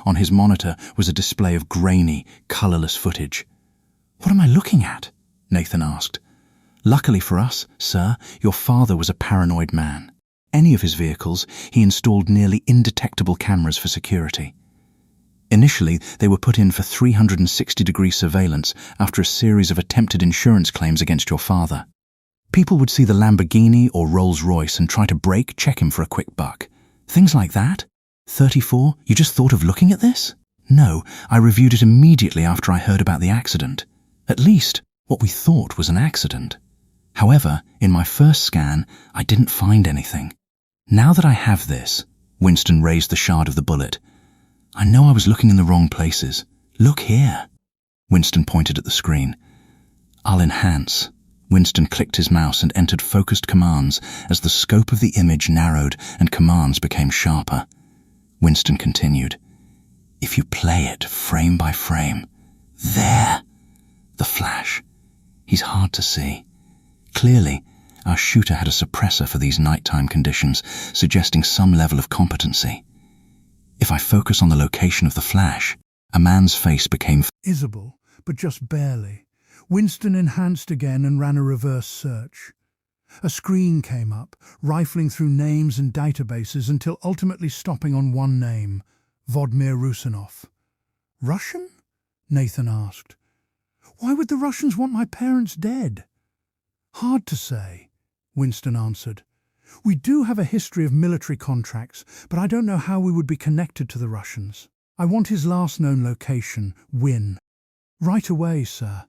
On his monitor was a display of grainy, colourless footage. What am I looking at? Nathan asked. Luckily for us, sir, your father was a paranoid man. Any of his vehicles, he installed nearly indetectable cameras for security. Initially, they were put in for 360-degree surveillance after a series of attempted insurance claims against your father. People would see the Lamborghini or Rolls-Royce and try to brake, check him for a quick buck. Things like that? 34, you just thought of looking at this? No, I reviewed it immediately after I heard about the accident. At least, what we thought was an accident. However, in my first scan, I didn't find anything. Now that I have this, Winston raised the shard of the bullet. I know I was looking in the wrong places. Look here. Winston pointed at the screen. I'll enhance. Winston clicked his mouse and entered focused commands as the scope of the image narrowed and commands became sharper. Winston continued. If you play it frame by frame, there, the flash. He's hard to see. Clearly, our shooter had a suppressor for these nighttime conditions, suggesting some level of competency. If I focus on the location of the flash, a man's face became visible, but just barely. Winston enhanced again and ran a reverse search. A screen came up, rifling through names and databases until ultimately stopping on one name, Vladimir Rusanov. Russian? Nathan asked. Why would the Russians want my parents dead? Hard to say, Winston answered. We do have a history of military contracts, but I don't know how we would be connected to the Russians. I want his last known location, Win. Right away, sir.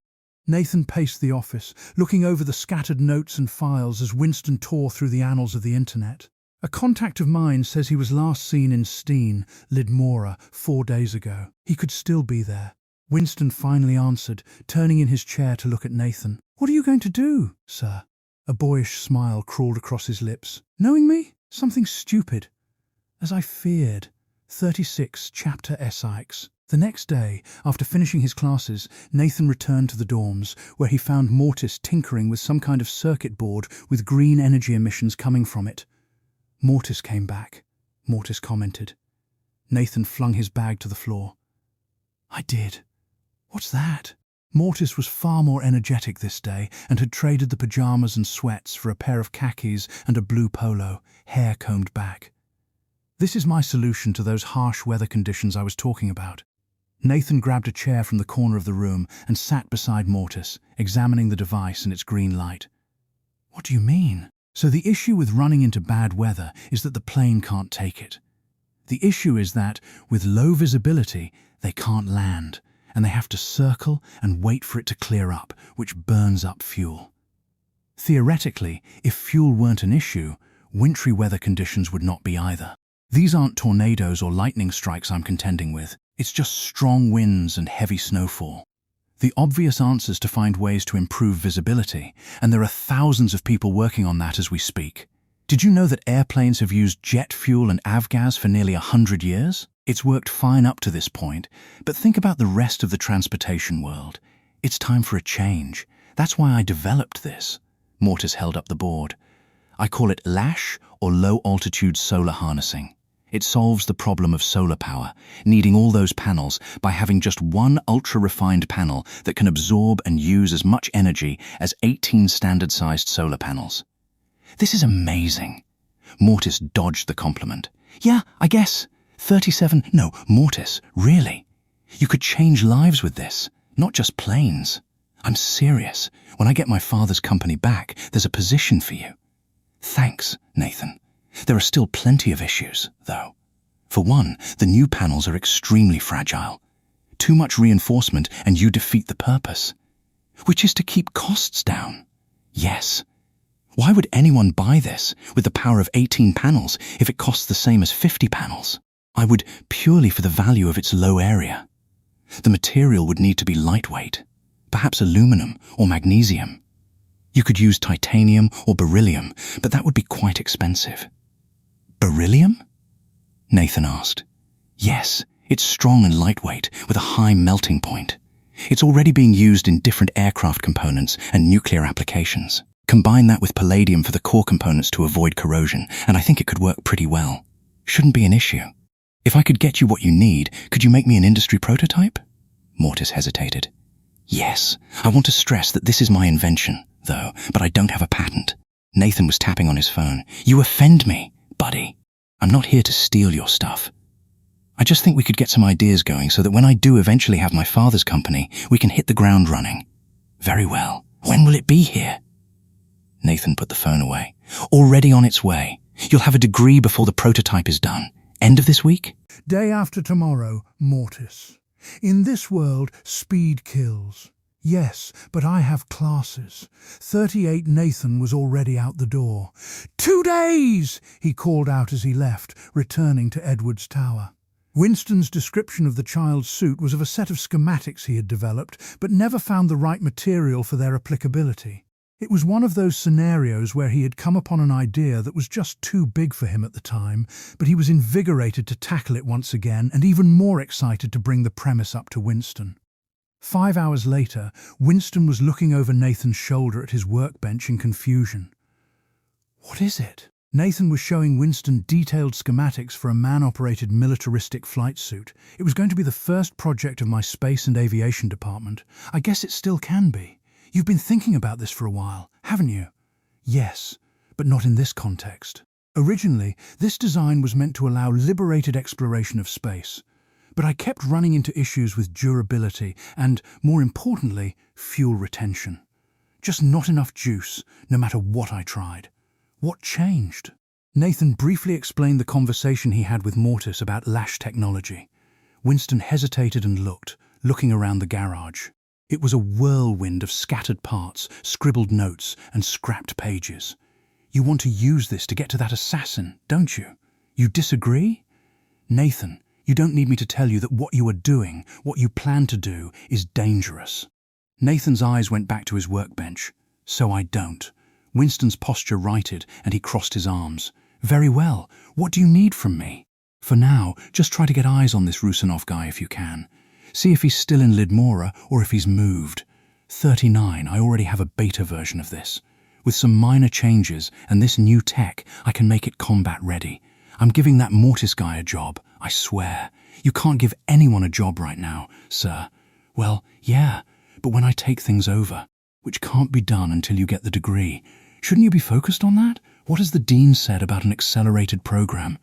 Nathan paced the office, looking over the scattered notes and files as Winston tore through the annals of the internet. A contact of mine says he was last seen in Steen, Lidmora, 4 days ago. He could still be there. Winston finally answered, turning in his chair to look at Nathan. What are you going to do, sir? A boyish smile crawled across his lips. Knowing me? Something stupid. As I feared. 36, Chapter SX. The next day, after finishing his classes, Nathan returned to the dorms, where he found Mortis tinkering with some kind of circuit board with green energy emissions coming from it. Mortis came back, Mortis commented. Nathan flung his bag to the floor. I did. What's that? Mortis was far more energetic this day and had traded the pajamas and sweats for a pair of khakis and a blue polo, hair combed back. This is my solution to those harsh weather conditions I was talking about. Nathan grabbed a chair from the corner of the room and sat beside Mortis, examining the device and its green light. What do you mean? So the issue with running into bad weather is that the plane can't take it. The issue is that, with low visibility, they can't land, and they have to circle and wait for it to clear up, which burns up fuel. Theoretically, if fuel weren't an issue, wintry weather conditions would not be either. These aren't tornadoes or lightning strikes I'm contending with. It's just strong winds and heavy snowfall. The obvious answer is to find ways to improve visibility, and there are thousands of people working on that as we speak. Did you know that airplanes have used jet fuel and avgas for nearly 100 years? It's worked fine up to this point, but think about the rest of the transportation world. It's time for a change. That's why I developed this. Mortis held up the board. I call it LASH, or low-altitude solar harnessing. It solves the problem of solar power, needing all those panels, by having just one ultra-refined panel that can absorb and use as much energy as 18 standard-sized solar panels. This is amazing. Mortis dodged the compliment. Yeah, I guess. 37, no, Mortis, really. You could change lives with this, not just planes. I'm serious. When I get my father's company back, there's a position for you. Thanks, Nathan. There are still plenty of issues, though. For one, the new panels are extremely fragile. Too much reinforcement and you defeat the purpose. Which is to keep costs down. Yes. Why would anyone buy this with the power of 18 panels if it costs the same as 50 panels? I would purely for the value of its low area. The material would need to be lightweight, perhaps aluminum or magnesium. You could use titanium or beryllium, but that would be quite expensive. Beryllium? Nathan asked. Yes, it's strong and lightweight with a high melting point. It's already being used in different aircraft components and nuclear applications. Combine that with palladium for the core components to avoid corrosion, and I think it could work pretty well. Shouldn't be an issue. If I could get you what you need, could you make me an industry prototype? Mortis hesitated. Yes, I want to stress that this is my invention, though, but I don't have a patent. Nathan was tapping on his phone. You offend me, buddy. I'm not here to steal your stuff. I just think we could get some ideas going so that when I do eventually have my father's company, we can hit the ground running. Very well. When will it be here? Nathan put the phone away. Already on its way. You'll have a degree before the prototype is done. End of this week? Day after tomorrow, Mortis. In this world, speed kills. Yes, but I have classes. 38 Nathan was already out the door. 2 days! He called out as he left, returning to Edward's tower. Winston's description of the child's suit was of a set of schematics he had developed, but never found the right material for their applicability. It was one of those scenarios where he had come upon an idea that was just too big for him at the time, but he was invigorated to tackle it once again and even more excited to bring the premise up to Winston. 5 hours later, Winston was looking over Nathan's shoulder at his workbench in confusion. "What is it?" Nathan was showing Winston detailed schematics for a man-operated militaristic flight suit. It was going to be the first project of my space and aviation department. I guess it still can be. You've been thinking about this for a while, haven't you? Yes, but not in this context. Originally, this design was meant to allow liberated exploration of space, but I kept running into issues with durability and, more importantly, fuel retention. Just not enough juice, no matter what I tried. What changed? Nathan briefly explained the conversation he had with Mortis about lash technology. Winston hesitated and looking around the garage. It was a whirlwind of scattered parts, scribbled notes, and scrapped pages. "You want to use this to get to that assassin, don't you? You disagree?" "Nathan, you don't need me to tell you that what you are doing, what you plan to do, is dangerous." Nathan's eyes went back to his workbench. "So I don't." Winston's posture righted, and he crossed his arms. "Very well. What do you need from me?" "For now, just try to get eyes on this Rusinov guy if you can. See if he's still in Lidmora or if he's moved. 39, I already have a beta version of this. With some minor changes and this new tech, I can make it combat ready. I'm giving that Mortis guy a job, I swear. You can't give anyone a job right now, sir." "Well, yeah, but when I take things over, which can't be done until you get the degree, shouldn't you be focused on that? What has the dean said about an accelerated program?"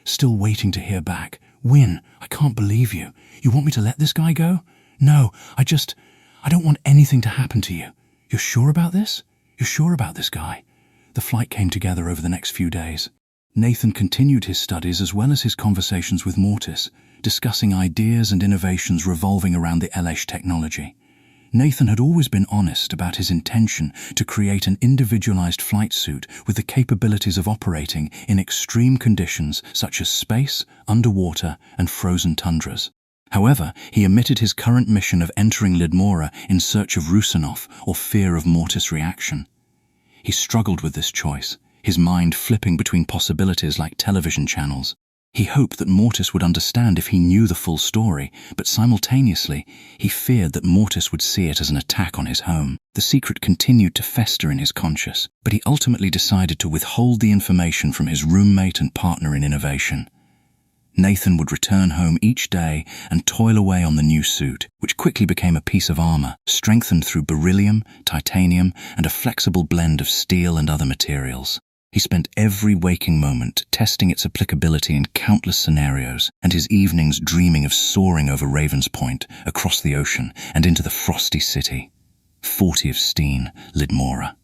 "Still waiting to hear back. Win, I can't believe you. You want me to let this guy go?" "No, I don't want anything to happen to you." "You're sure about this? You're sure about this guy?" The flight came together over the next few days. Nathan continued his studies as well as his conversations with Mortis, discussing ideas and innovations revolving around the LH technology. Nathan had always been honest about his intention to create an individualized flight suit with the capabilities of operating in extreme conditions such as space, underwater, and frozen tundras. However, he omitted his current mission of entering Lidmora in search of Rusinov or fear of Mortis reaction. He struggled with this choice, his mind flipping between possibilities like television channels. He hoped that Mortis would understand if he knew the full story, but simultaneously, he feared that Mortis would see it as an attack on his home. The secret continued to fester in his conscience, but he ultimately decided to withhold the information from his roommate and partner in innovation. Nathan would return home each day and toil away on the new suit, which quickly became a piece of armor, strengthened through beryllium, titanium, and a flexible blend of steel and other materials. He spent every waking moment testing its applicability in countless scenarios, and his evenings dreaming of soaring over Ravens Point, across the ocean, and into the frosty city. 40 of Steen, Lidmora.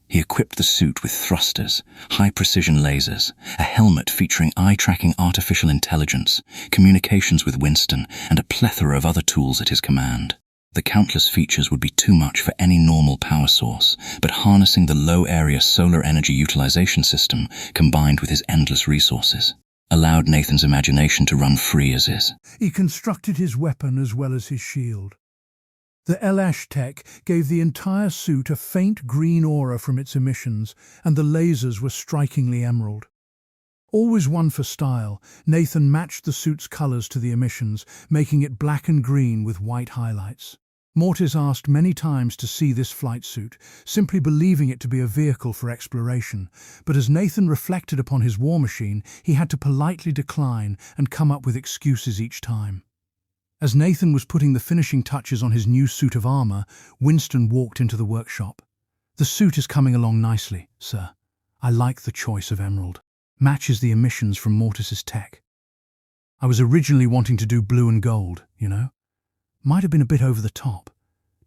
He equipped the suit with thrusters, high-precision lasers, a helmet featuring eye-tracking artificial intelligence, communications with Winston, and a plethora of other tools at his command. The countless features would be too much for any normal power source, but harnessing the low-area solar energy utilization system, combined with his endless resources, allowed Nathan's imagination to run free as is. He constructed his weapon as well as his shield. The LH tech gave the entire suit a faint green aura from its emissions, and the lasers were strikingly emerald. Always one for style, Nathan matched the suit's colors to the emissions, making it black and green with white highlights. Mortis asked many times to see this flight suit, simply believing it to be a vehicle for exploration, but as Nathan reflected upon his war machine, he had to politely decline and come up with excuses each time. As Nathan was putting the finishing touches on his new suit of armor, Winston walked into the workshop. "The suit is coming along nicely, sir. I like the choice of emerald. Matches the emissions from Mortis's tech. I was originally wanting to do blue and gold, you know. Might have been a bit over the top.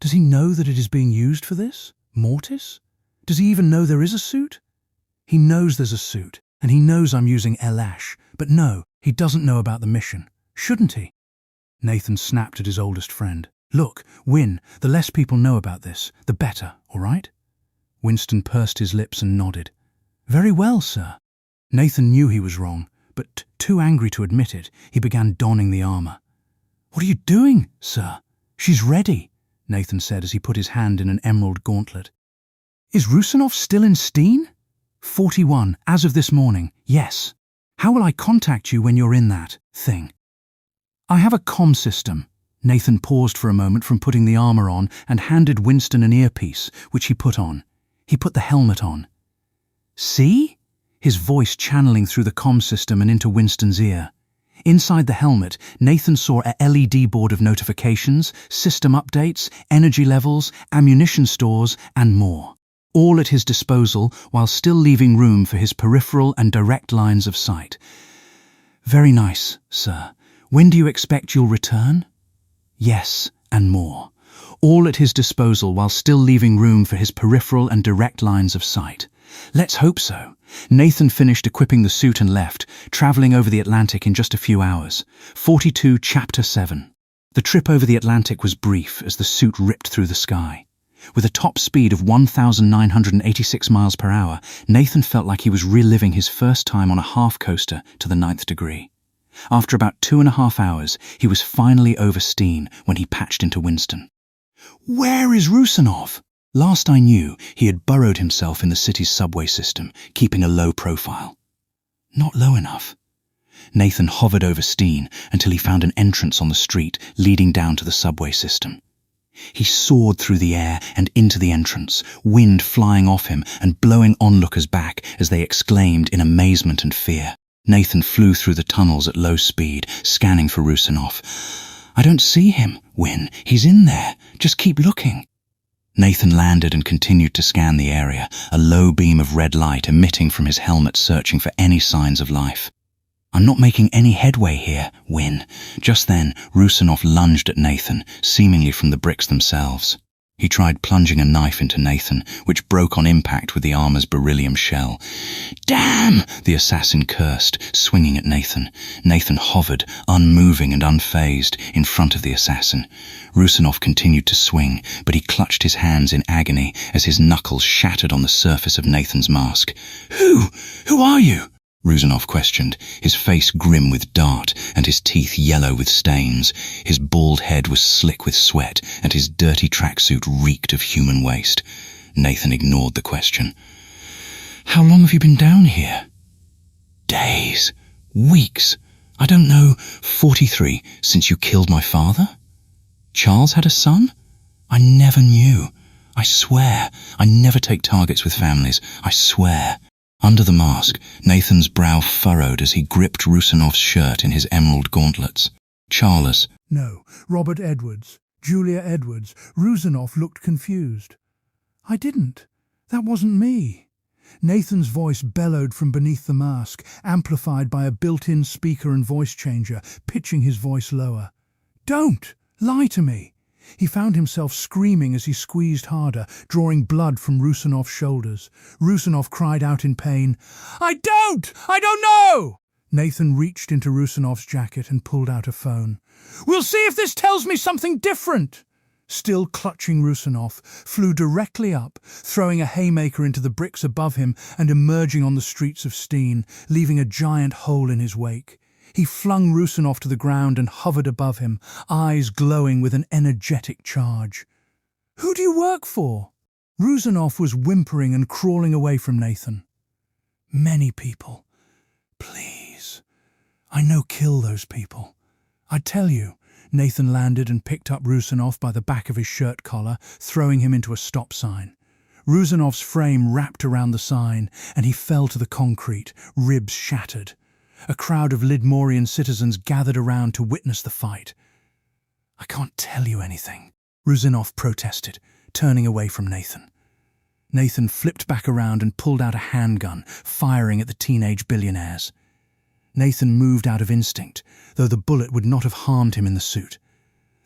Does he know that it is being used for this? Mortis? Does he even know there is a suit?" "He knows there's a suit, and he knows I'm using LH, but no, he doesn't know about the mission. Shouldn't he?" Nathan snapped at his oldest friend. "Look, Win, the less people know about this, the better, all right?" Winston pursed his lips and nodded. "Very well, sir." Nathan knew he was wrong, but too angry to admit it, he began donning the armor. "What are you doing, sir?" "She's ready," Nathan said as he put his hand in an emerald gauntlet. Is Rusinov still in Steen? 41, as of this morning, yes. How will I contact you when you're in that thing? I have a comm system. Nathan paused for a moment from putting the armor on and handed Winston an earpiece, which he put on. He put the helmet on. See? His voice channeling through the comm system and into Winston's ear. Inside the helmet, Nathan saw a LED board of notifications, system updates, energy levels, ammunition stores, and more. All at his disposal while still leaving room for his peripheral and direct lines of sight. Very nice, sir. When do you expect you'll return? Yes, and more. All at his disposal while still leaving room for his peripheral and direct lines of sight. Let's hope so. Nathan finished equipping the suit and left, traveling over the Atlantic in just a few hours. 42 Chapter 7. The trip over the Atlantic was brief as the suit ripped through the sky. With a top speed of 1,986 miles per hour, Nathan felt like he was reliving his first time on a half-coaster to the 9th degree. After about 2.5 hours, he was finally over Steen when he patched into Winston. Where is Rusinov? Last I knew, he had burrowed himself in the city's subway system, keeping a low profile. Not low enough. Nathan hovered over Steen until he found an entrance on the street leading down to the subway system. He soared through the air and into the entrance, wind flying off him and blowing onlookers back as they exclaimed in amazement and fear. Nathan flew through the tunnels at low speed, scanning for Rusinov. I don't see him, Win. He's in there. Just keep looking. Nathan landed and continued to scan the area, a low beam of red light emitting from his helmet searching for any signs of life. I'm not making any headway here, Win. Just then, Rusinov lunged at Nathan, seemingly from the bricks themselves. He tried plunging a knife into Nathan, which broke on impact with the armor's beryllium shell. Damn! The assassin cursed, swinging at Nathan. Nathan hovered, unmoving and unfazed, in front of the assassin. Rusinov continued to swing, but he clutched his hands in agony as his knuckles shattered on the surface of Nathan's mask. Who are you? Rusinov questioned, his face grim with dart and his teeth yellow with stains. His bald head was slick with sweat and his dirty tracksuit reeked of human waste. Nathan ignored the question. How long have you been down here? Days. Weeks. I don't know, 43, since you killed my father? Charles had a son? I never knew. I swear, I never take targets with families. I swear. Under the mask, Nathan's brow furrowed as he gripped Rusinov's shirt in his emerald gauntlets. Charles. No, Robert Edwards. Julia Edwards. Rusinov looked confused. I didn't. That wasn't me. Nathan's voice bellowed from beneath the mask, amplified by a built-in speaker and voice changer, pitching his voice lower. Don't lie to me. He found himself screaming as he squeezed harder, drawing blood from Rusinov's shoulders. Rusinov cried out in pain. I don't know! Nathan reached into Rusinov's jacket and pulled out a phone. We'll see if this tells me something different! Still clutching Rusinov, flew directly up, throwing a haymaker into the bricks above him and emerging on the streets of Steen, leaving a giant hole in his wake. He flung Rusinov to the ground and hovered above him, eyes glowing with an energetic charge. Who do you work for? Rusinov was whimpering and crawling away from Nathan. Many people. Please. I know kill those people. I tell you. Nathan landed and picked up Rusinov by the back of his shirt collar, throwing him into a stop sign. Rusinov's frame wrapped around the sign, and he fell to the concrete, ribs shattered. A crowd of Lidmorian citizens gathered around to witness the fight. I can't tell you anything, Rusinov protested, turning away from Nathan. Nathan flipped back around and pulled out a handgun, firing at the teenage billionaires. Nathan moved out of instinct, though the bullet would not have harmed him in the suit.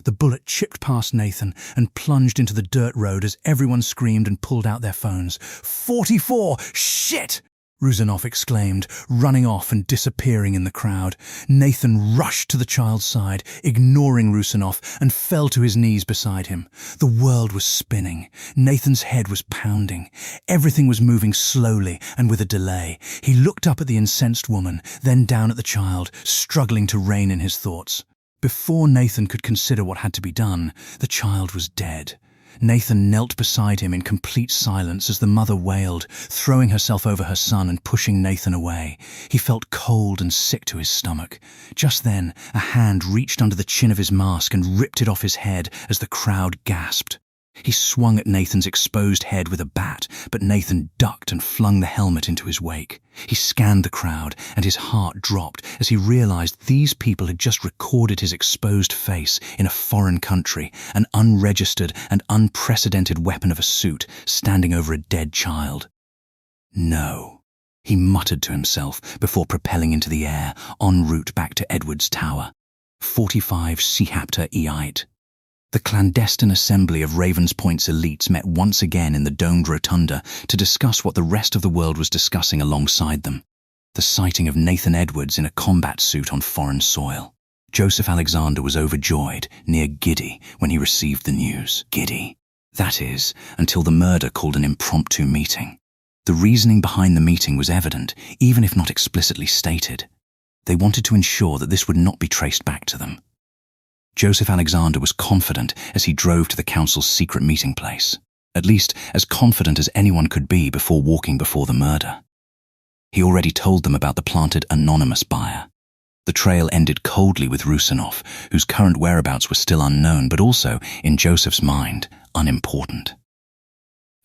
The bullet chipped past Nathan and plunged into the dirt road as everyone screamed and pulled out their phones. 44! Shit! Rusinov exclaimed, running off and disappearing in the crowd. Nathan rushed to the child's side, ignoring Rusinov, and fell to his knees beside him. The world was spinning. Nathan's head was pounding. Everything was moving slowly and with a delay. He looked up at the incensed woman, then down at the child, struggling to rein in his thoughts. Before Nathan could consider what had to be done, the child was dead. Nathan knelt beside him in complete silence as the mother wailed, throwing herself over her son and pushing Nathan away. He felt cold and sick to his stomach. Just then, a hand reached under the chin of his mask and ripped it off his head as the crowd gasped. He swung at Nathan's exposed head with a bat, but Nathan ducked and flung the helmet into his wake. He scanned the crowd, and his heart dropped as he realized these people had just recorded his exposed face in a foreign country, an unregistered and unprecedented weapon of a suit standing over a dead child. No, he muttered to himself before propelling into the air, en route back to Edward's Tower. 45 Seahapter Eite. The clandestine assembly of Ravens Point's elites met once again in the domed rotunda to discuss what the rest of the world was discussing alongside them: the sighting of Nathan Edwards in a combat suit on foreign soil. Joseph Alexander was overjoyed, near giddy, when he received the news. Giddy. That is, until the murder called an impromptu meeting. The reasoning behind the meeting was evident, even if not explicitly stated. They wanted to ensure that this would not be traced back to them. Joseph Alexander was confident as he drove to the council's secret meeting place, at least as confident as anyone could be before walking before the murder. He already told them about the planted anonymous buyer. The trail ended coldly with Rusinoff, whose current whereabouts were still unknown, but also, in Joseph's mind, unimportant.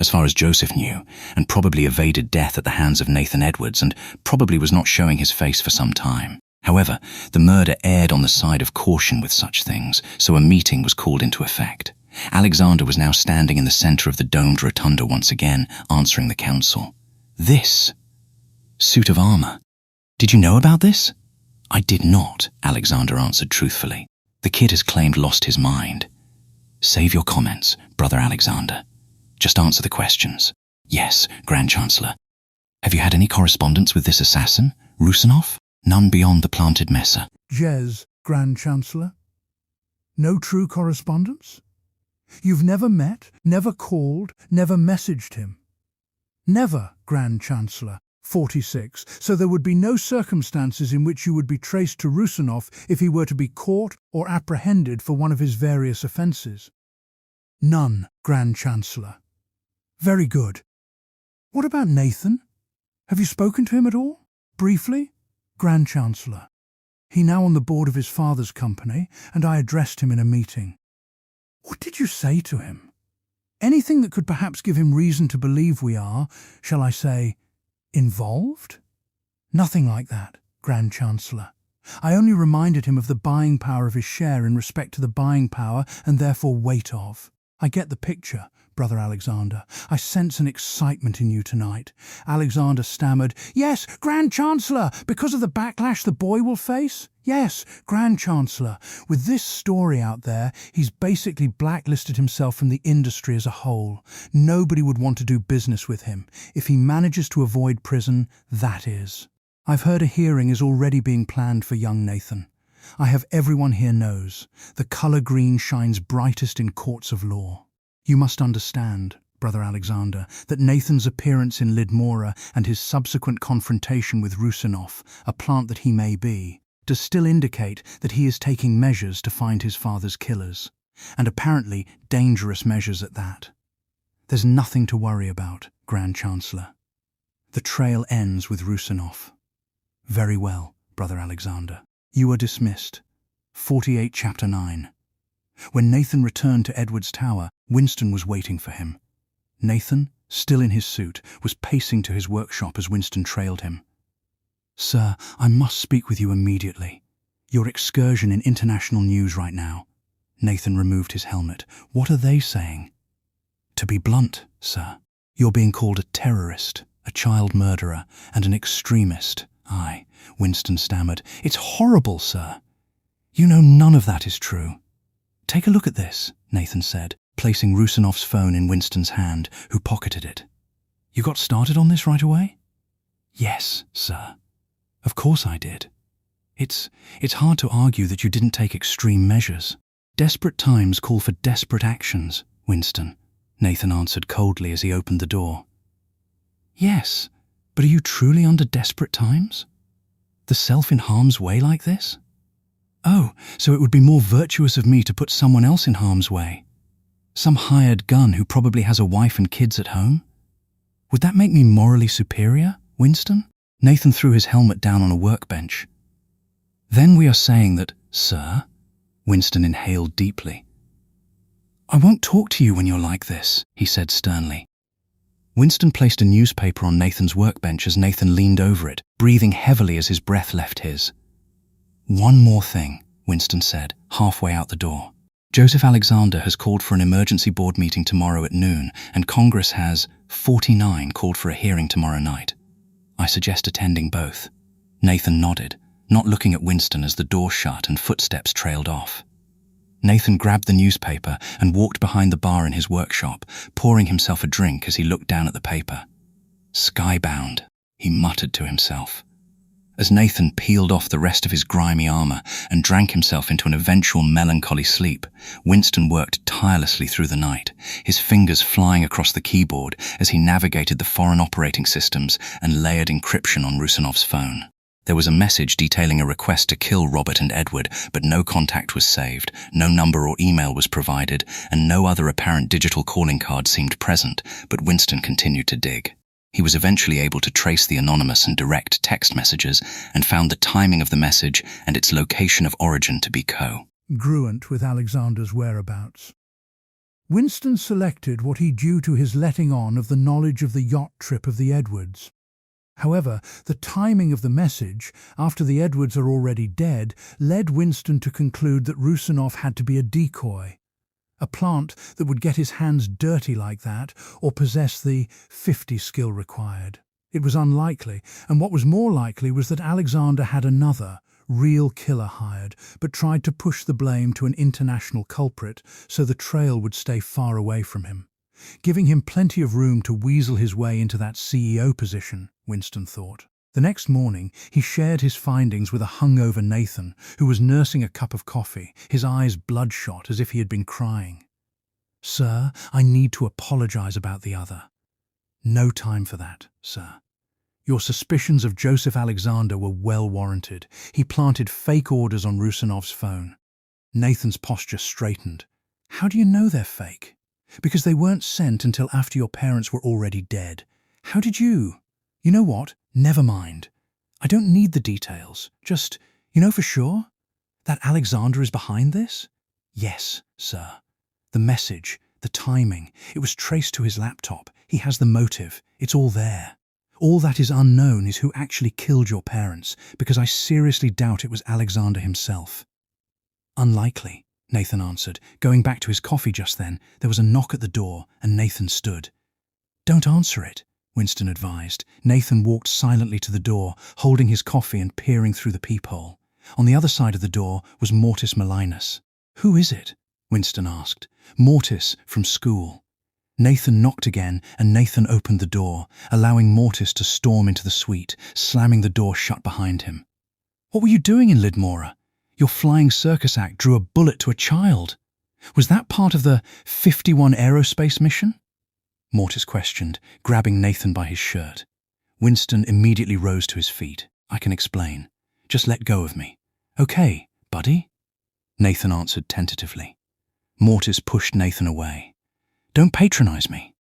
As far as Joseph knew, and probably evaded death at the hands of Nathan Edwards, and probably was not showing his face for some time. However, the murder erred on the side of caution with such things, so a meeting was called into effect. Alexander was now standing in the center of the domed rotunda once again, answering the council. This suit of armor. Did you know about this? I did not, Alexander answered truthfully. The kid has claimed lost his mind. Save your comments, Brother Alexander. Just answer the questions. Yes, Grand Chancellor. Have you had any correspondence with this assassin, Rusinoff? None beyond the planted messer. Jez, Grand Chancellor? No true correspondence? You've never met, never called, never messaged him? Never, Grand Chancellor. 46. So there would be no circumstances in which you would be traced to Rusinoff if he were to be caught or apprehended for one of his various offences? None, Grand Chancellor. Very good. What about Nathan? Have you spoken to him at all? Briefly? Grand Chancellor. He now on the board of his father's company, and I addressed him in a meeting. What did you say to him? Anything that could perhaps give him reason to believe we are, shall I say, involved? Nothing like that, Grand Chancellor. I only reminded him of the buying power of his share in respect to the buying power and therefore weight of. I get the picture, Brother Alexander. I sense an excitement in you tonight. Alexander stammered, Yes, Grand Chancellor, because of the backlash the boy will face? Yes, Grand Chancellor. With this story out there, he's basically blacklisted himself from the industry as a whole. Nobody would want to do business with him. If he manages to avoid prison, that is. I've heard a hearing is already being planned for young Nathan. I have everyone here knows. The colour green shines brightest in courts of law. You must understand, Brother Alexander, that Nathan's appearance in Lidmora and his subsequent confrontation with Rusinoff, a plant that he may be, does still indicate that he is taking measures to find his father's killers, and apparently dangerous measures at that. There's nothing to worry about, Grand Chancellor. The trail ends with Rusinoff. Very well, Brother Alexander. You are dismissed. 48 Chapter 9. When Nathan returned to Edward's Tower, Winston was waiting for him. Nathan, still in his suit, was pacing to his workshop as Winston trailed him. Sir, I must speak with you immediately. Your excursion in international news right now. Nathan removed his helmet. What are they saying? To be blunt, sir, you're being called a terrorist, a child murderer, and an extremist. Aye, Winston stammered. It's horrible, sir. You know none of that is true. Take a look at this, Nathan said, placing Rusinoff's phone in Winston's hand, who pocketed it. You got started on this right away? Yes, sir. Of course I did. It's hard to argue that you didn't take extreme measures. Desperate times call for desperate actions, Winston, Nathan answered coldly as he opened the door. Yes, but are you truly under desperate times? The self in harm's way like this? Oh, so it would be more virtuous of me to put someone else in harm's way. Some hired gun who probably has a wife and kids at home? Would that make me morally superior, Winston? Nathan threw his helmet down on a workbench. Then we are saying that, sir? Winston inhaled deeply. I won't talk to you when you're like this, he said sternly. Winston placed a newspaper on Nathan's workbench as Nathan leaned over it, breathing heavily as his breath left his. One more thing, Winston said, halfway out the door. Joseph Alexander has called for an emergency board meeting tomorrow at noon, and Congress has 49 called for a hearing tomorrow night. I suggest attending both. Nathan nodded, not looking at Winston as the door shut and footsteps trailed off. Nathan grabbed the newspaper and walked behind the bar in his workshop, pouring himself a drink as he looked down at the paper. Skybound, he muttered to himself. As Nathan peeled off the rest of his grimy armor and drank himself into an eventual melancholy sleep, Winston worked tirelessly through the night, his fingers flying across the keyboard as he navigated the foreign operating systems and layered encryption on Rusinov's phone. There was a message detailing a request to kill Robert and Edward, but no contact was saved, no number or email was provided, and no other apparent digital calling card seemed present, but Winston continued to dig. He was eventually able to trace the anonymous and direct text messages and found the timing of the message and its location of origin to be congruent with Alexander's whereabouts. Winston selected what he due to his letting on of the knowledge of the yacht trip of the Edwards. However, the timing of the message, after the Edwards are already dead, led Winston to conclude that Rusinov had to be a decoy. A plant that would get his hands dirty like that or possess the 50 skill required. It was unlikely, and what was more likely was that Alexander had another, real killer hired, but tried to push the blame to an international culprit so the trail would stay far away from him, giving him plenty of room to weasel his way into that CEO position, Winston thought. The next morning, he shared his findings with a hungover Nathan, who was nursing a cup of coffee, his eyes bloodshot as if he had been crying. Sir, I need to apologize about the other. No time for that, sir. Your suspicions of Joseph Alexander were well warranted. He planted fake orders on Rusinov's phone. Nathan's posture straightened. How do you know they're fake? Because they weren't sent until after your parents were already dead. How did you? You know what? Never mind. I don't need the details. Just, you know for sure? That Alexander is behind this? Yes, sir. The message, the timing, it was traced to his laptop. He has the motive. It's all there. All that is unknown is who actually killed your parents, because I seriously doubt it was Alexander himself. Unlikely, Nathan answered. Going back to his coffee just then, there was a knock at the door, and Nathan stood. Don't answer it, Winston advised. Nathan walked silently to the door, holding his coffee and peering through the peephole. On the other side of the door was Mortis Malinus. Who is it? Winston asked. Mortis, from school. Nathan knocked again, and Nathan opened the door, allowing Mortis to storm into the suite, slamming the door shut behind him. What were you doing in Lidmora? Your flying circus act drew a bullet to a child. Was that part of the 51 aerospace mission? Mortis questioned, grabbing Nathan by his shirt. Winston immediately rose to his feet. I can explain. Just let go of me. Okay, buddy? Nathan answered tentatively. Mortis pushed Nathan away. Don't patronize me.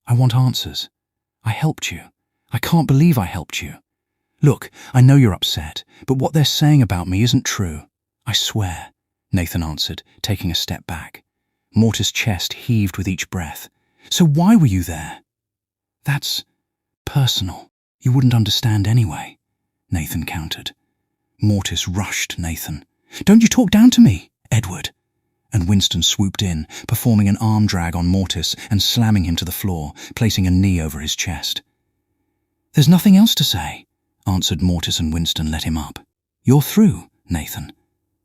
I want answers. I helped you. I can't believe I helped you. Look, I know you're upset, but what they're saying about me isn't true. I swear, Nathan answered, taking a step back. Mortis' chest heaved with each breath. So why were you there? That's personal. You wouldn't understand anyway, Nathan countered. Mortis rushed Nathan. Don't you talk down to me, Edward. And Winston swooped in, performing an arm drag on Mortis and slamming him to the floor, placing a knee over his chest. There's nothing else to say, answered Mortis, and Winston let him up. You're through, Nathan,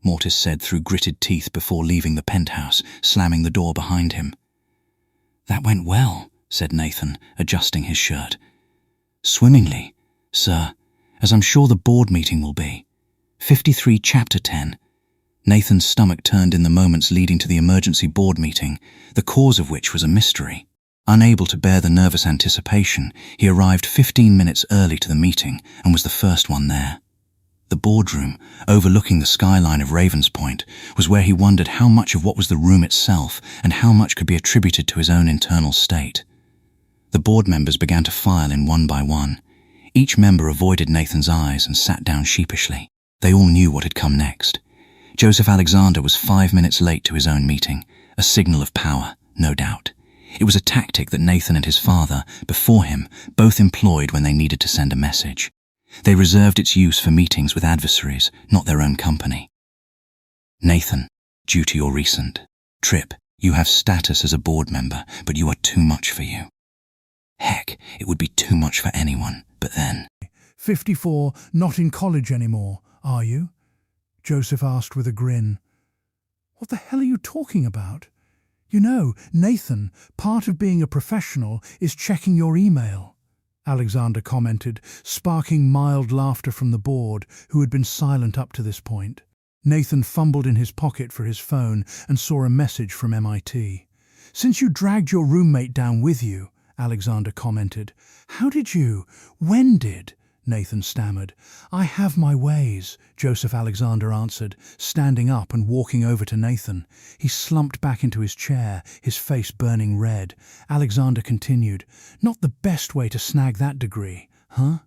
Mortis said through gritted teeth before leaving the penthouse, slamming the door behind him. That went well, said Nathan, adjusting his shirt. Swimmingly, sir, as I'm sure the board meeting will be. 53 Chapter 10. Nathan's stomach turned in the moments leading to the emergency board meeting, the cause of which was a mystery. Unable to bear the nervous anticipation, he arrived 15 minutes early to the meeting and was the first one there. The boardroom, overlooking the skyline of Ravens Point, was where he wondered how much of what was the room itself and how much could be attributed to his own internal state. The board members began to file in one by one. Each member avoided Nathan's eyes and sat down sheepishly. They all knew what had come next. Joseph Alexander was 5 minutes late to his own meeting, a signal of power, no doubt. It was a tactic that Nathan and his father, before him, both employed when they needed to send a message. They reserved its use for meetings with adversaries, not their own company. Nathan, due to your recent trip, you have status as a board member, but you are too much for you. Heck, it would be too much for anyone, but then... 54, not in college anymore, are you? Joseph asked with a grin. What the hell are you talking about? You know, Nathan, part of being a professional is checking your email, Alexander commented, sparking mild laughter from the board, who had been silent up to this point. Nathan fumbled in his pocket for his phone and saw a message from MIT. Since you dragged your roommate down with you, Alexander commented. How did you? When did? Nathan stammered. I have my ways, Joseph Alexander answered, standing up and walking over to Nathan. He slumped back into his chair, his face burning red. Alexander continued, Not the best way to snag that degree, huh?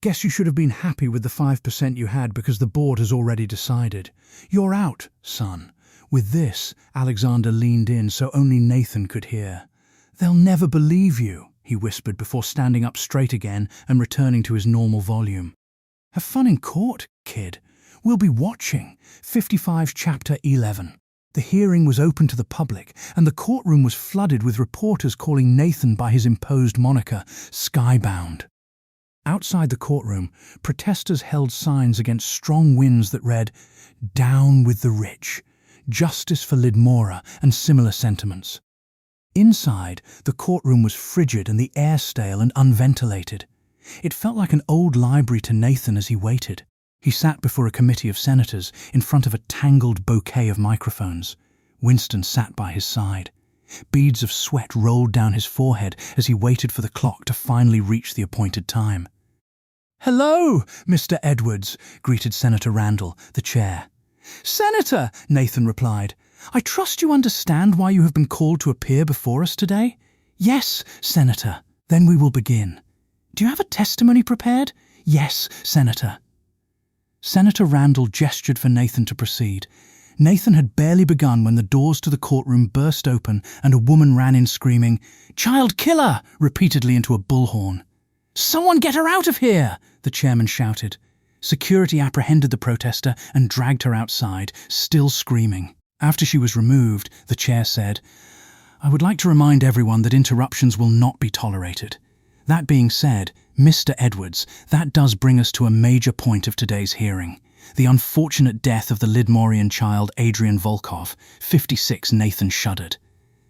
Guess you should have been happy with the 5% you had because the board has already decided. You're out, son. With this, Alexander leaned in so only Nathan could hear. They'll never believe you, he whispered before standing up straight again and returning to his normal volume. Have fun in court, kid. We'll be watching. 55 Chapter 11. The hearing was open to the public, and the courtroom was flooded with reporters calling Nathan by his imposed moniker, Skybound. Outside the courtroom, protesters held signs against strong winds that read, Down with the rich, Justice for Lidmora, and similar sentiments. Inside, the courtroom was frigid and the air stale and unventilated. It felt like an old library to Nathan as he waited. He sat before a committee of senators in front of a tangled bouquet of microphones. Winston sat by his side. Beads of sweat rolled down his forehead as he waited for the clock to finally reach the appointed time. Hello, Mr. Edwards, greeted Senator Randall, the chair. Senator, Nathan replied. I trust you understand why you have been called to appear before us today? Yes, Senator. Then we will begin. Do you have a testimony prepared? Yes, Senator. Senator Randall gestured for Nathan to proceed. Nathan had barely begun when the doors to the courtroom burst open and a woman ran in screaming, Child killer! Repeatedly into a bullhorn. Someone get her out of here! The chairman shouted. Security apprehended the protester and dragged her outside, still screaming. After she was removed, the chair said, I would like to remind everyone that interruptions will not be tolerated. That being said, Mr. Edwards, that does bring us to a major point of today's hearing. The unfortunate death of the Lidmorian child Adrian Volkov, 56. Nathan shuddered.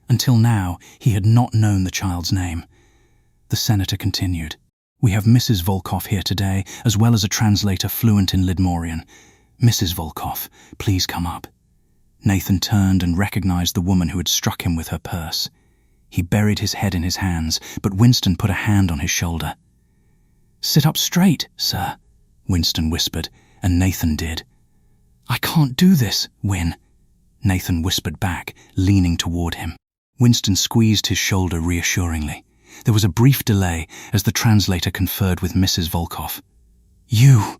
Until now, he had not known the child's name. The senator continued. We have Mrs. Volkov here today, as well as a translator fluent in Lidmorian. Mrs. Volkov, please come up. Nathan turned and recognized the woman who had struck him with her purse. He buried his head in his hands, but Winston put a hand on his shoulder. Sit up straight, sir, Winston whispered, and Nathan did. I can't do this, Win, Nathan whispered back, leaning toward him. Winston squeezed his shoulder reassuringly. There was a brief delay as the translator conferred with Mrs. Volkov. You,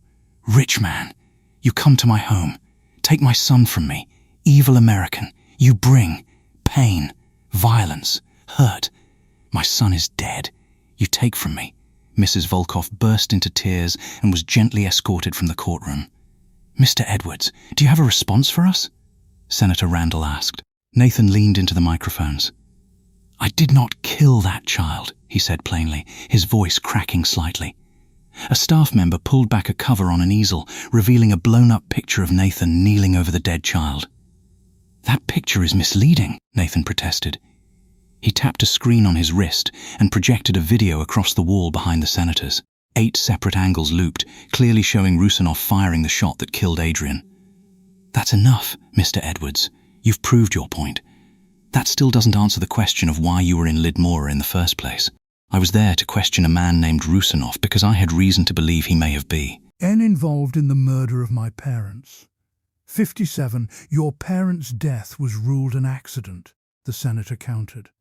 rich man, you come to my home. Take my son from me. Evil American, you bring pain, violence, hurt. My son is dead. You take from me. Mrs. Volkov burst into tears and was gently escorted from the courtroom. Mr. Edwards, do you have a response for us? Senator Randall asked. Nathan leaned into the microphones. I did not kill that child, he said plainly, his voice cracking slightly. A staff member pulled back a cover on an easel, revealing a blown-up picture of Nathan kneeling over the dead child. That picture is misleading, Nathan protested. He tapped a screen on his wrist and projected a video across the wall behind the senators. 8 separate angles looped, clearly showing Rusanov firing the shot that killed Adrian. That's enough, Mr. Edwards. You've proved your point. That still doesn't answer the question of why you were in Lidmora in the first place. I was there to question a man named Rusanov because I had reason to believe he may have been. N involved in the murder of my parents. 57. Your parents' death was ruled an accident, the senator countered.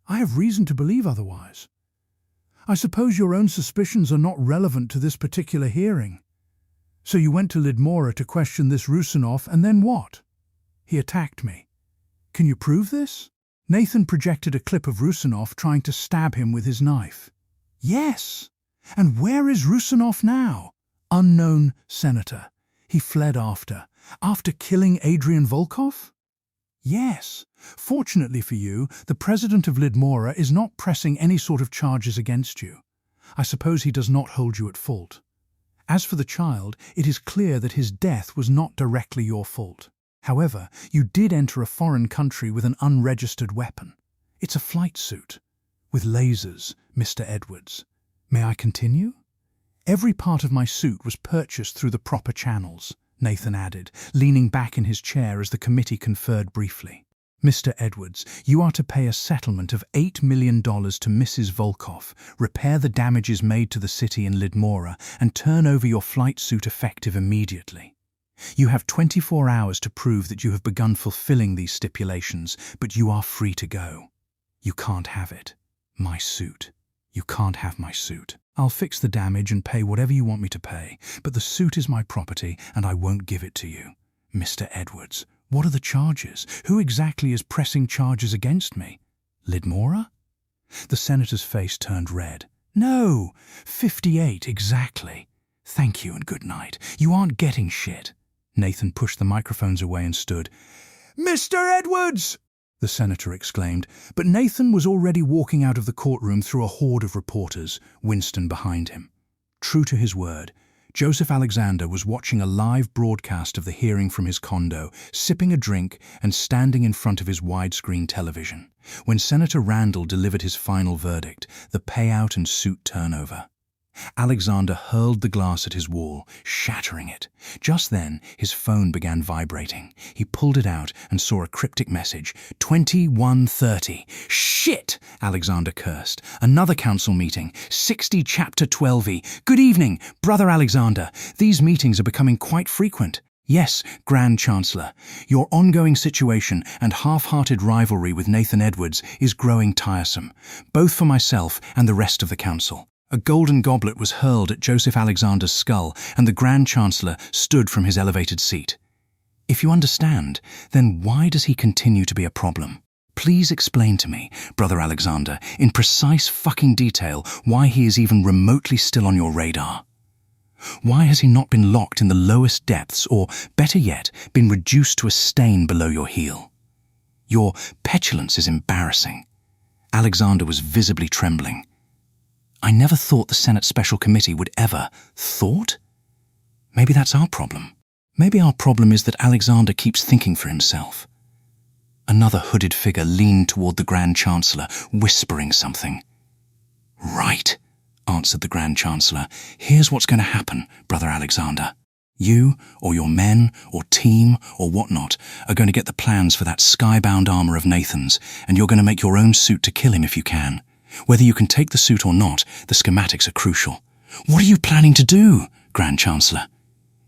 I have reason to believe otherwise. I suppose your own suspicions are not relevant to this particular hearing. So you went to Lidmora to question this Rusinov, and then what? He attacked me. Can you prove this? Nathan projected a clip of Rusinov trying to stab him with his knife. Yes. And where is Rusinov now? Unknown, Senator. He fled after killing Adrian Volkov? Yes. Fortunately for you, the president of Lidmora is not pressing any sort of charges against you. I suppose he does not hold you at fault. As for the child, it is clear that his death was not directly your fault. However, you did enter a foreign country with an unregistered weapon. It's a flight suit. With lasers, Mr. Edwards. May I continue? Every part of my suit was purchased through the proper channels, Nathan added, leaning back in his chair as the committee conferred briefly. Mr. Edwards, you are to pay a settlement of $8 million to Mrs. Volkov, repair the damages made to the city in Lidmora, and turn over your flight suit effective immediately. You have 24 hours to prove that you have begun fulfilling these stipulations, but you are free to go. You can't have it. My suit. You can't have my suit. I'll fix the damage and pay whatever you want me to pay, but the suit is my property and I won't give it to you. Mr. Edwards, what are the charges? Who exactly is pressing charges against me? Lidmora? The senator's face turned red. No, 58 exactly. Thank you and good night. You aren't getting shit. Nathan pushed the microphones away and stood. Mr. Edwards! The senator exclaimed, but Nathan was already walking out of the courtroom through a horde of reporters, Winston behind him. True to his word, Joseph Alexander was watching a live broadcast of the hearing from his condo, sipping a drink and standing in front of his widescreen television, when Senator Randall delivered his final verdict, the payout and suit turnover. Alexander hurled the glass at his wall, shattering it. Just then, his phone began vibrating. He pulled it out and saw a cryptic message, 21:30. Shit! Alexander cursed. Another council meeting, 60 Chapter 12E. Good evening, Brother Alexander. These meetings are becoming quite frequent. Yes, Grand Chancellor, your ongoing situation and half-hearted rivalry with Nathan Edwards is growing tiresome, both for myself and the rest of the council. A golden goblet was hurled at Joseph Alexander's skull, and the Grand Chancellor stood from his elevated seat. If you understand, then why does he continue to be a problem? Please explain to me, Brother Alexander, in precise fucking detail, why he is even remotely still on your radar. Why has he not been locked in the lowest depths, or, better yet, been reduced to a stain below your heel? Your petulance is embarrassing. Alexander was visibly trembling. I never thought the Senate Special Committee would ever. Thought? Maybe that's our problem. Maybe our problem is that Alexander keeps thinking for himself. Another hooded figure leaned toward the Grand Chancellor, whispering something. Right, answered the Grand Chancellor. Here's what's going to happen, Brother Alexander. You, or your men, or team, or whatnot, are going to get the plans for that skybound armor of Nathan's, and you're going to make your own suit to kill him if you can. Whether you can take the suit or not, the schematics are crucial. What are you planning to do, Grand Chancellor?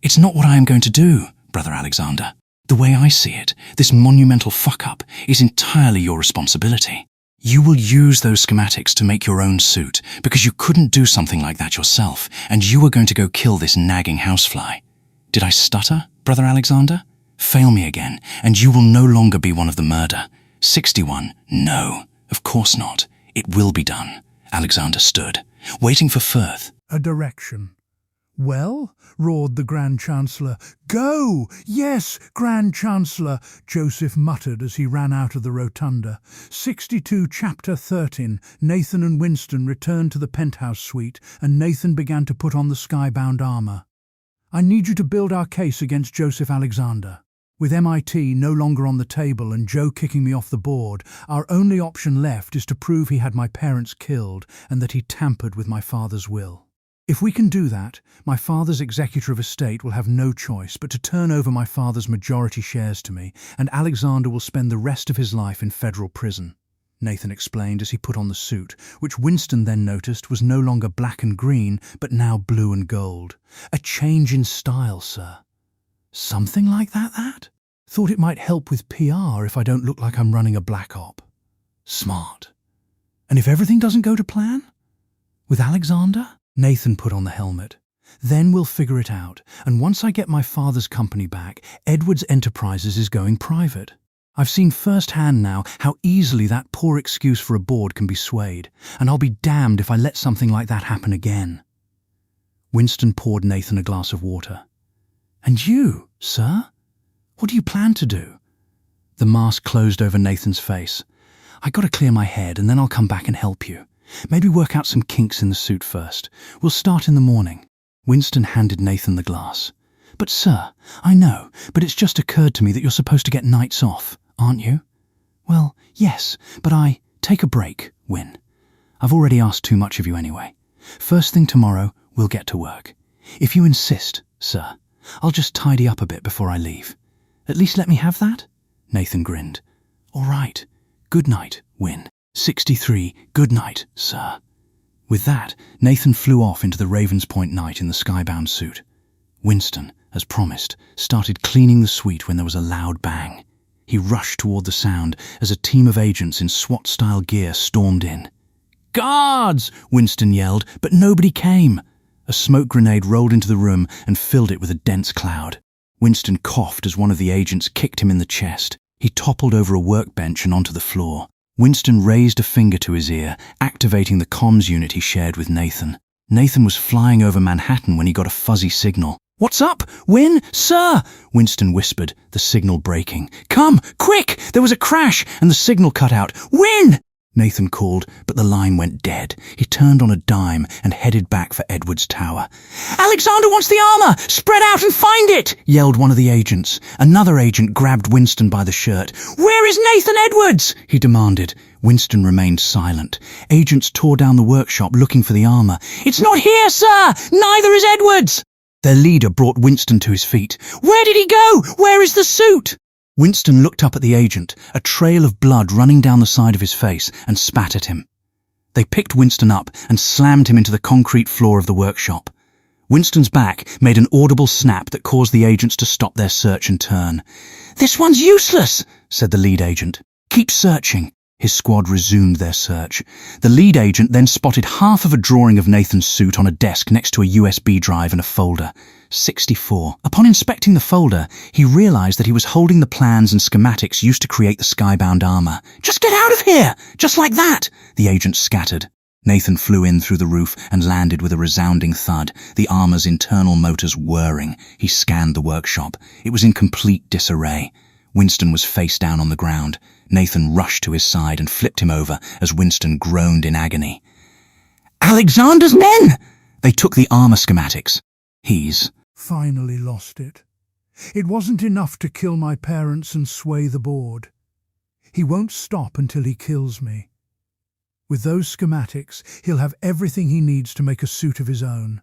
It's not what I am going to do, Brother Alexander. The way I see it, this monumental fuck-up is entirely your responsibility. You will use those schematics to make your own suit, because you couldn't do something like that yourself, and you are going to go kill this nagging housefly. Did I stutter, Brother Alexander? Fail me again, and you will no longer be one of the murder. 61, no, of course not. It will be done. Alexander stood, waiting for Firth. A direction. Well, roared the Grand Chancellor. Go! Yes, Grand Chancellor, Joseph muttered as he ran out of the rotunda. 62 Chapter 13. Nathan and Winston returned to the penthouse suite, and Nathan began to put on the skybound armor. I need you to build our case against Joseph Alexander. With MIT no longer on the table and Joe kicking me off the board, our only option left is to prove he had my parents killed and that he tampered with my father's will. If we can do that, my father's executor of estate will have no choice but to turn over my father's majority shares to me, and Alexander will spend the rest of his life in federal prison. Nathan explained as he put on the suit, which Winston then noticed was no longer black and green, but now blue and gold. A change in style, sir. Something like that? Thought it might help with PR if I don't look like I'm running a black op. Smart. And if everything doesn't go to plan? With Alexander? Nathan put on the helmet. Then we'll figure it out, and once I get my father's company back, Edwards Enterprises is going private. I've seen firsthand now how easily that poor excuse for a board can be swayed, and I'll be damned if I let something like that happen again. Winston poured Nathan a glass of water. And you, sir? What do you plan to do? The mask closed over Nathan's face. I gotta clear my head and then I'll come back and help you. Maybe work out some kinks in the suit first. We'll start in the morning. Winston handed Nathan the glass. But sir, I know, but it's just occurred to me that you're supposed to get nights off, aren't you? Well, yes, but take a break, Win. I've already asked too much of you anyway. First thing tomorrow, we'll get to work. If you insist, sir, I'll just tidy up a bit before I leave. At least let me have that? Nathan grinned. All right. Good night, Win. 63, good night, sir. With that, Nathan flew off into the Ravens Point night in the Skybound suit. Winston, as promised, started cleaning the suite when there was a loud bang. He rushed toward the sound as a team of agents in SWAT-style gear stormed in. Guards! Winston yelled, but nobody came. A smoke grenade rolled into the room and filled it with a dense cloud. Winston coughed as one of the agents kicked him in the chest. He toppled over a workbench and onto the floor. Winston raised a finger to his ear, activating the comms unit he shared with Nathan. Nathan was flying over Manhattan when he got a fuzzy signal. What's up, Win? Sir! Winston whispered, the signal breaking. Come, quick! There was a crash and the signal cut out. Win! Nathan called, but the line went dead. He turned on a dime and headed back for Edwards Tower. Alexander wants the armor! Spread out and find it! Yelled one of the agents. Another agent grabbed Winston by the shirt. Where is Nathan Edwards? He demanded. Winston remained silent. Agents tore down the workshop looking for the armor. It's not here, sir! Neither is Edwards! Their leader brought Winston to his feet. Where did he go? Where is the suit? Winston looked up at the agent, a trail of blood running down the side of his face, and spat at him. They picked Winston up and slammed him into the concrete floor of the workshop. Winston's back made an audible snap that caused the agents to stop their search and turn. This one's useless, said the lead agent. Keep searching. His squad resumed their search. The lead agent then spotted half of a drawing of Nathan's suit on a desk next to a USB drive and a folder. 64. Upon inspecting the folder, he realized that he was holding the plans and schematics used to create the Skybound armor. Just get out of here! Just like that! The agent scattered. Nathan flew in through the roof and landed with a resounding thud, the armor's internal motors whirring. He scanned the workshop. It was in complete disarray. Winston was face down on the ground. Nathan rushed to his side and flipped him over as Winston groaned in agony. Alexander's men! They took the armor schematics. He's finally lost it. It wasn't enough to kill my parents and sway the board. He won't stop until he kills me. With those schematics, he'll have everything he needs to make a suit of his own.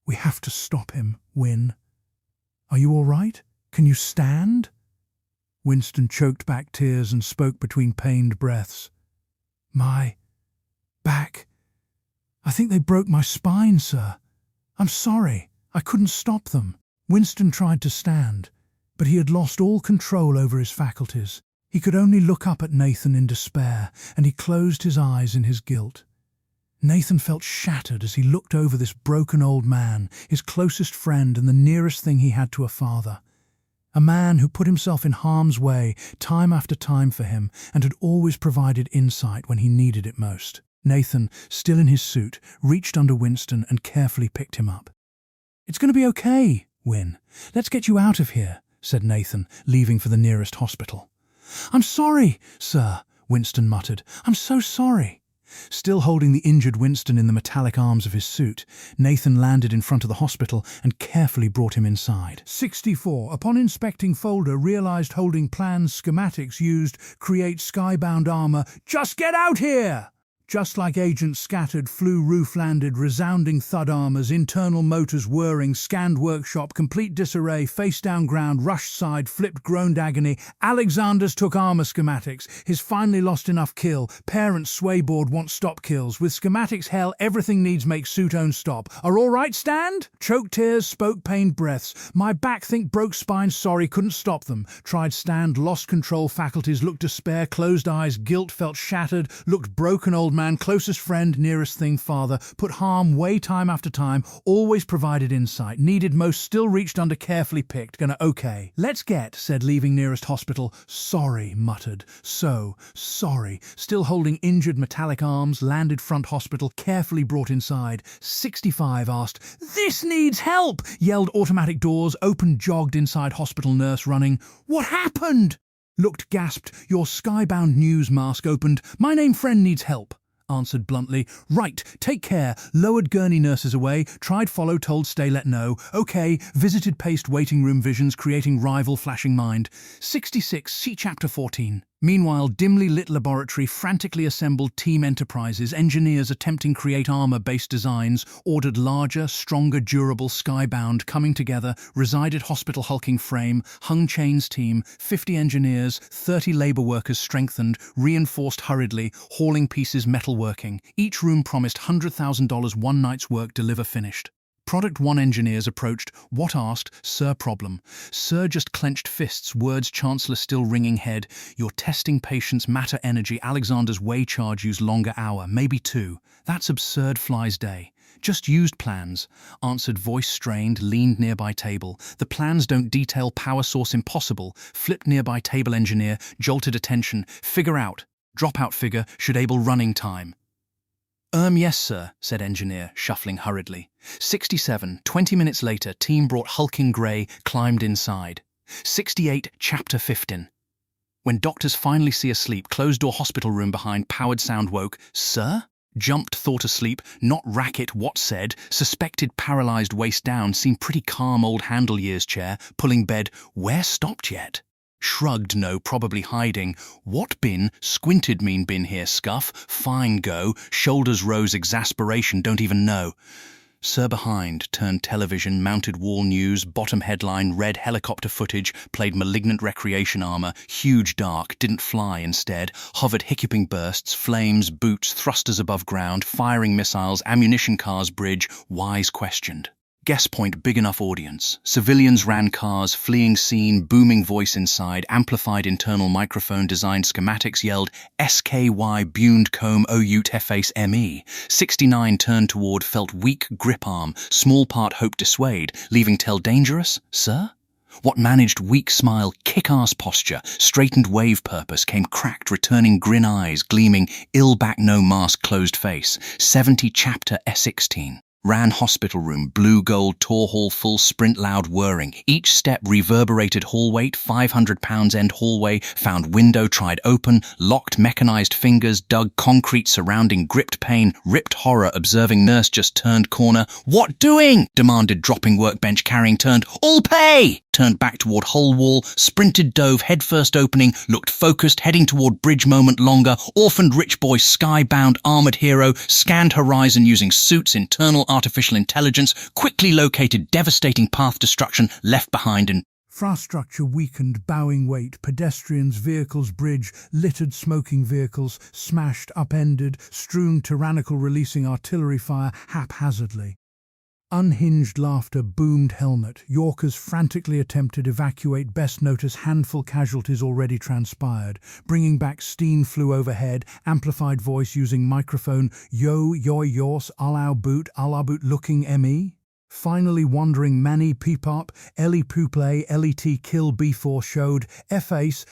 We have to stop him, Win. Are you all right? Can you stand? Winston choked back tears and spoke between pained breaths. My back. I think they broke my spine, sir. I'm sorry. I couldn't stop them. Winston tried to stand, but he had lost all control over his faculties. He could only look up at Nathan in despair, and he closed his eyes in his guilt. Nathan felt shattered as he looked over this broken old man, his closest friend and the nearest thing he had to a father. A man who put himself in harm's way time after time for him and had always provided insight when he needed it most. Nathan, still in his suit, reached under Winston and carefully picked him up. It's going to be okay, Win. Let's get you out of here, said Nathan, leaving for the nearest hospital. I'm sorry, sir, Winston muttered. I'm so sorry. Still holding the injured Winston in the metallic arms of his suit, Nathan landed in front of the hospital and carefully brought him inside. 64. Upon inspecting folder, realized holding plans schematics used create Skybound armor. Just get out here! Just like agents scattered, flew roof landed, resounding thud armors, internal motors whirring, scanned workshop, complete disarray, face down ground, rushed side, flipped, groaned agony. Alexander's took armor schematics. His finally lost enough kill. Parents swayboard want stop kills. With schematics hell, everything needs make suit own stop. Are all right, stand? Choked tears, spoke pained breaths. My back think broke spine, sorry, couldn't stop them. Tried stand, lost control faculties, looked despair, closed eyes, guilt felt shattered, looked broken old man, closest friend, nearest thing, father, put harm way time after time, always provided insight, needed most, still reached under, carefully picked, gonna okay. Let's get, said leaving nearest hospital. Sorry, muttered. So, sorry. Still holding injured metallic arms, landed front hospital, carefully brought inside. 65 asked, this needs help, yelled automatic doors, opened, jogged inside hospital nurse running. What happened? Looked, gasped, your Skybound news mask opened. My name friend needs help. Answered bluntly. Right, take care. Lowered gurney nurses away. Tried follow, told stay, let know. Okay, visited paced waiting room visions, creating rival flashing mind. 66, see chapter 14. Meanwhile, dimly lit laboratory, frantically assembled team enterprises, engineers attempting create armor-based designs, ordered larger, stronger, durable Skybound, coming together, resided hospital hulking frame, hung chains team, 50 engineers, 30 labor workers strengthened, reinforced hurriedly, hauling pieces metalworking. Each room promised $100,000 one night's work deliver finished. Product 1 engineers approached. What asked? Sir problem. Sir just clenched fists, words Chancellor still ringing head. Your testing patience matter energy. Alexander's way charge use longer hour, maybe 2. That's absurd flies day. Just used plans. Answered voice strained, leaned nearby table. The plans don't detail power source impossible. Flipped nearby table engineer, jolted attention. Figure out. Dropout figure, should able running time. Yes, sir, said engineer, shuffling hurriedly. 67, 20 minutes later, team brought hulking grey, climbed inside. 68, chapter 15. When doctors finally see asleep, closed-door hospital room behind, powered sound woke. Sir? Jumped, thought asleep, not racket, what said, suspected paralysed waist down, seemed pretty calm old handle years chair, pulling bed, where stopped yet? Shrugged, no, probably hiding. What bin? Squinted mean bin here, scuff. Fine go. Shoulders rose, exasperation, don't even know. Sir behind, turned television, mounted wall news, bottom headline, red helicopter footage, played malignant recreation armor, huge dark, didn't fly instead, hovered hiccuping bursts, flames, boots, thrusters above ground, firing missiles, ammunition cars bridge, wise questioned. Guess point, big enough audience. Civilians ran cars, fleeing scene, booming voice inside, amplified internal microphone, designed schematics, yelled, SKY, buned comb, OUT, face ME. 69 turned toward, felt weak grip arm, small part hope dissuade, leaving tell dangerous, sir? What managed weak smile, kick-ass posture, straightened wave purpose, came cracked, returning grin eyes, gleaming, ill back no mask, closed face. 70 chapter S16. Ran hospital room, blue gold, tour hall full, sprint loud whirring. Each step reverberated hall weight, 500 pounds end hallway, found window, tried open, locked mechanized fingers, dug concrete surrounding gripped pain, ripped horror, observing nurse just turned corner. What doing? Demanded dropping workbench carrying, turned, all pay! Turned back toward whole wall, sprinted dove, headfirst opening, looked focused, heading toward bridge moment longer, orphaned rich boy, skybound, armored hero, scanned horizon using suits, internal artificial intelligence, quickly located devastating path destruction left behind in infrastructure weakened, bowing weight, pedestrians, vehicles, bridge, littered smoking vehicles, smashed, upended, strewn tyrannical releasing artillery fire haphazardly. Unhinged laughter boomed helmet. Yorkers frantically attempted evacuate, best notice handful casualties already transpired. Bringing back steam flew overhead, amplified voice using microphone, yo, yours, allow boot looking ME. Finally wandering Manny peep-up, Ellie Pouple, LET kill B4 showed, F-ace.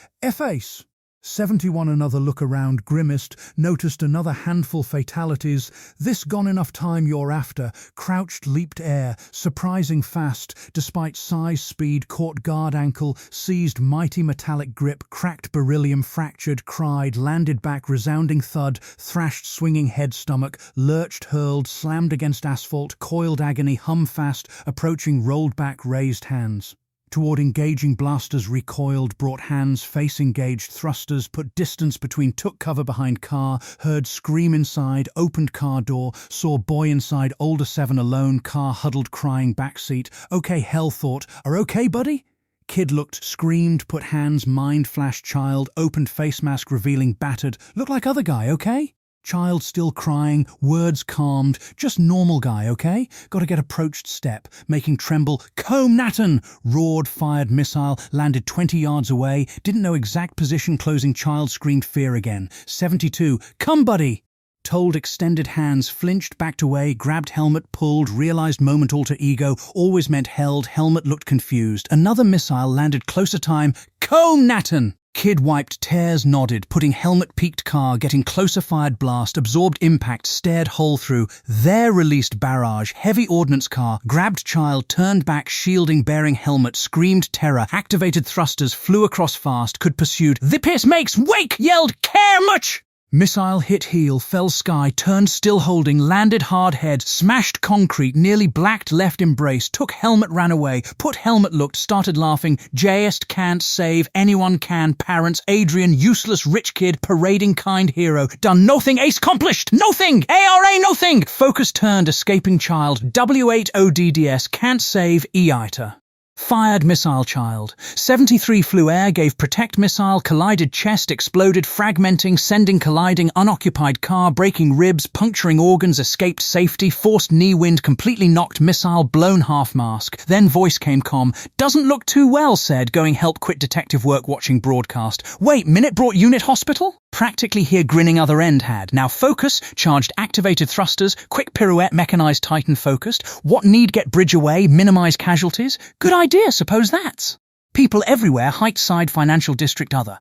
71 another look around, grimaced, noticed another handful fatalities. This gone enough time you're after. Crouched, leaped air, surprising fast, despite size, speed, caught guard ankle, seized mighty metallic grip, cracked beryllium, fractured, cried, landed back, resounding thud, thrashed, swinging head stomach, lurched, hurled, slammed against asphalt, coiled agony, hum fast, approaching, rolled back, raised hands. Toward engaging blasters recoiled, brought hands, face engaged thrusters, put distance between, took cover behind car, heard scream inside, opened car door, saw boy inside, older 7 alone, car huddled crying backseat. Okay, hell thought, are okay, buddy? Kid looked, screamed, put hands, mind flashed child, opened face mask revealing battered. Look like other guy, okay? Child still crying, words calmed, just normal guy, okay? Gotta get approached step, making tremble, comb Nathan! Roared, fired missile, landed 20 yards away, didn't know exact position, closing child screamed fear again. 72, come buddy! Told extended hands, flinched, backed away, grabbed helmet, pulled, realized moment alter ego, always meant held, helmet looked confused. Another missile landed closer time, comb Nathan! Kid wiped, tears, nodded, putting helmet peaked car, getting closer fired blast, absorbed impact, stared hole through, there released barrage, heavy ordnance car, grabbed child, turned back, shielding, bearing helmet, screamed terror, activated thrusters, flew across fast, could pursued, the piss makes, wake, yelled, care much! Missile hit heel, fell sky, turned still holding, landed hard head, smashed concrete, nearly blacked left embrace, took helmet, ran away, put helmet looked, started laughing, JST can't save, anyone can, parents, Adrian, useless rich kid, parading kind hero, done nothing, ace accomplished, nothing, ARA nothing, focus turned, escaping child, W8ODDS, can't save, E-iter. Fired missile child. 73 flew air, gave protect missile, collided chest, exploded, fragmenting, sending colliding, unoccupied car, breaking ribs, puncturing organs, escaped safety, forced knee wind, completely knocked missile, blown half mask. Then voice came comm. Doesn't look too well, said, going help quit detective work watching broadcast. Wait, minute brought unit hospital? Practically here grinning other end had. Now focus, charged activated thrusters, quick pirouette, mechanized Titan focused. What need get bridge away, minimize casualties? Good idea, suppose that's. People everywhere, height side, financial district other.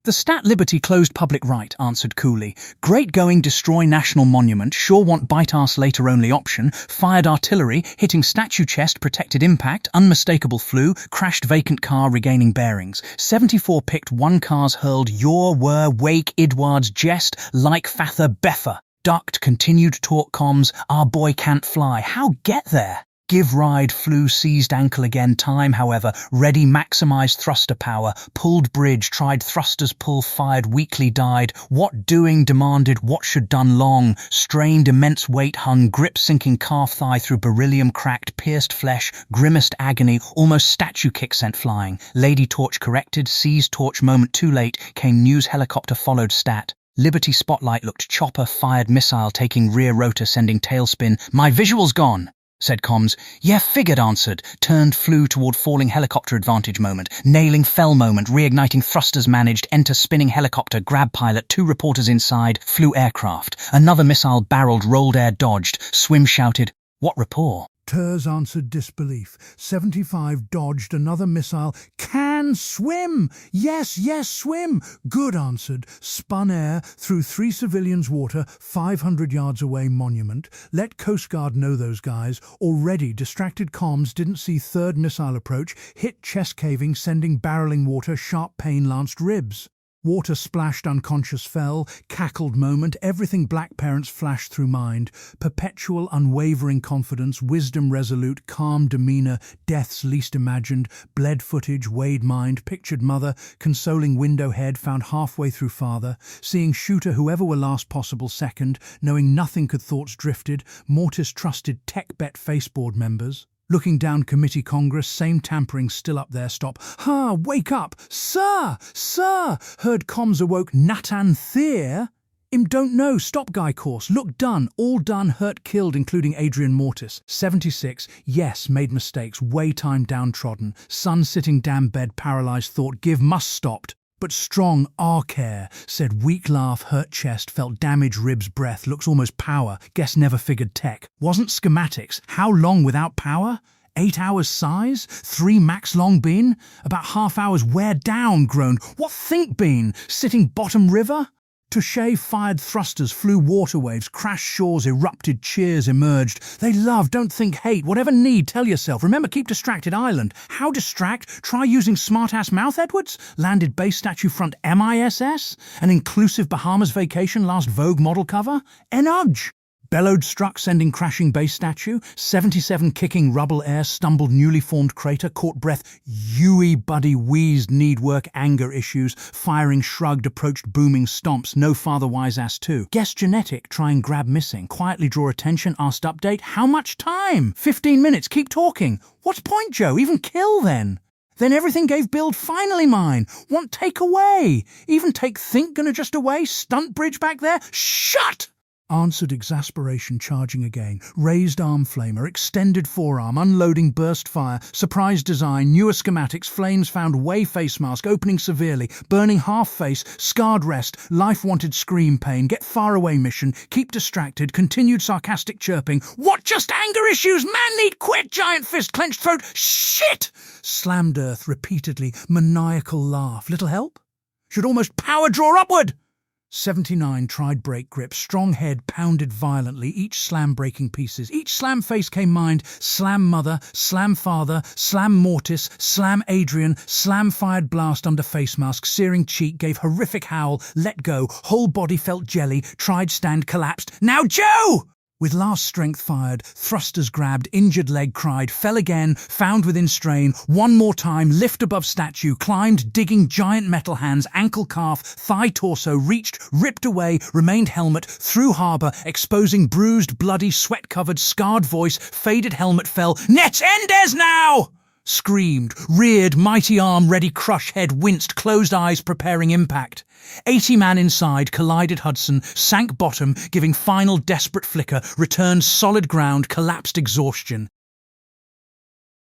The Stat Liberty closed public right, answered coolly. Great going, destroy national monument, sure want bite arse later only option, fired artillery, hitting statue chest, protected impact, unmistakable flew, crashed vacant car regaining bearings. 74 picked, 1 cars hurled, yaw, were, wake, idwards, jest, like father, beffer. Ducked, continued talk comms, our boy can't fly, how get there? Give ride, flew, seized ankle again, time, however, ready, maximised thruster power, pulled bridge, tried thrusters, pull, fired, weakly died, what doing, demanded, what should done long, strained, immense weight hung, grip sinking calf thigh through beryllium cracked, pierced flesh, grimaced agony, almost statue kick sent flying, lady torch corrected, seized torch moment too late, came news helicopter followed stat. Liberty spotlight looked chopper, fired missile taking rear rotor sending tailspin, my visual's gone. Said comms. Yeah, figured, answered. Turned, flew toward falling helicopter advantage moment. Nailing fell moment, reigniting thrusters managed. Enter spinning helicopter, grab pilot, 2 reporters inside. Flew aircraft. Another missile barreled, rolled air dodged. Swim shouted, what rapport? Ters answered disbelief. 75 dodged another missile. Can swim! Yes, yes, swim! Good, answered. Spun air, through 3 civilians water, 500 yards away monument. Let Coast Guard know those guys. Already distracted comms didn't see 3rd missile approach. Hit chest caving, sending barreling water, sharp pain lanced ribs. Water splashed, unconscious fell, cackled moment, everything black parents flashed through mind. Perpetual, unwavering confidence, wisdom resolute, calm demeanor, death's least imagined, bled footage, weighed mind, pictured mother, consoling window head, found halfway through father, seeing shooter whoever were last possible second, knowing nothing could thoughts drifted, mortis trusted tech bet faceboard members. Looking down committee Congress, same tampering still up there, stop. Ha, wake up, sir, sir, heard comms awoke Natan Thier. Im don't know, stop guy course, look done, all done, hurt killed including Adrian Mortis. 76, yes, made mistakes, way time downtrodden, son sitting damn bed paralysed thought give must stopped. But strong, our care, said weak laugh, hurt chest, felt damage, ribs, breath, looks almost power, guess never figured tech. Wasn't schematics, how long without power? 8 hours size? 3 max long been? About half hours wear down, groaned. What think been? Sitting bottom river? Touche fired thrusters, flew water waves, crashed shores, erupted, cheers emerged. They love, don't think hate, whatever need, tell yourself. Remember, keep distracted island. How distract? Try using smart-ass mouth, Edwards? Landed base statue front MISS? An inclusive Bahamas vacation last Vogue model cover? Enudge! Bellowed struck, sending crashing base statue. 77 kicking rubble air, stumbled newly formed crater, caught breath. Yui buddy wheezed, need work, anger issues. Firing shrugged, approached booming stomps. No father wise ass too. Guess genetic, try and grab missing. Quietly draw attention, asked update. How much time? 15 minutes, keep talking. What's point, Joe? Even kill then? Then everything gave build, finally mine. Want take away. Even take think gonna just away. Stunt bridge back there. Shut! Answered exasperation, charging again. Raised arm flamer, extended forearm, unloading burst fire, surprise design, newer schematics, flames found way face mask, opening severely, burning half face, scarred rest, life wanted scream pain, get far away mission, keep distracted, continued sarcastic chirping. What just anger issues? Man need quit, giant fist, clenched throat. Shit! Slammed earth repeatedly, maniacal laugh. Little help? Should almost power draw upward. 79 tried brake grip, strong head pounded violently, each slam breaking pieces. Each slam face came mind, slam mother, slam father, slam mortis, slam Adrian, slam fired blast under face mask, searing cheek, gave horrific howl, let go, whole body felt jelly, tried stand, collapsed. Now Joe! With last strength fired, thrusters grabbed, injured leg cried, fell again, found within strain, one more time, lift above statue, climbed, digging giant metal hands, ankle calf, thigh torso, reached, ripped away, remained helmet, through harbour, exposing bruised, bloody, sweat-covered, scarred voice, faded helmet fell, Net Endez now! Screamed, reared, mighty arm, ready crush head, winced, closed eyes, preparing impact. 80 man inside, collided Hudson, sank bottom, giving final desperate flicker, returned solid ground, collapsed exhaustion.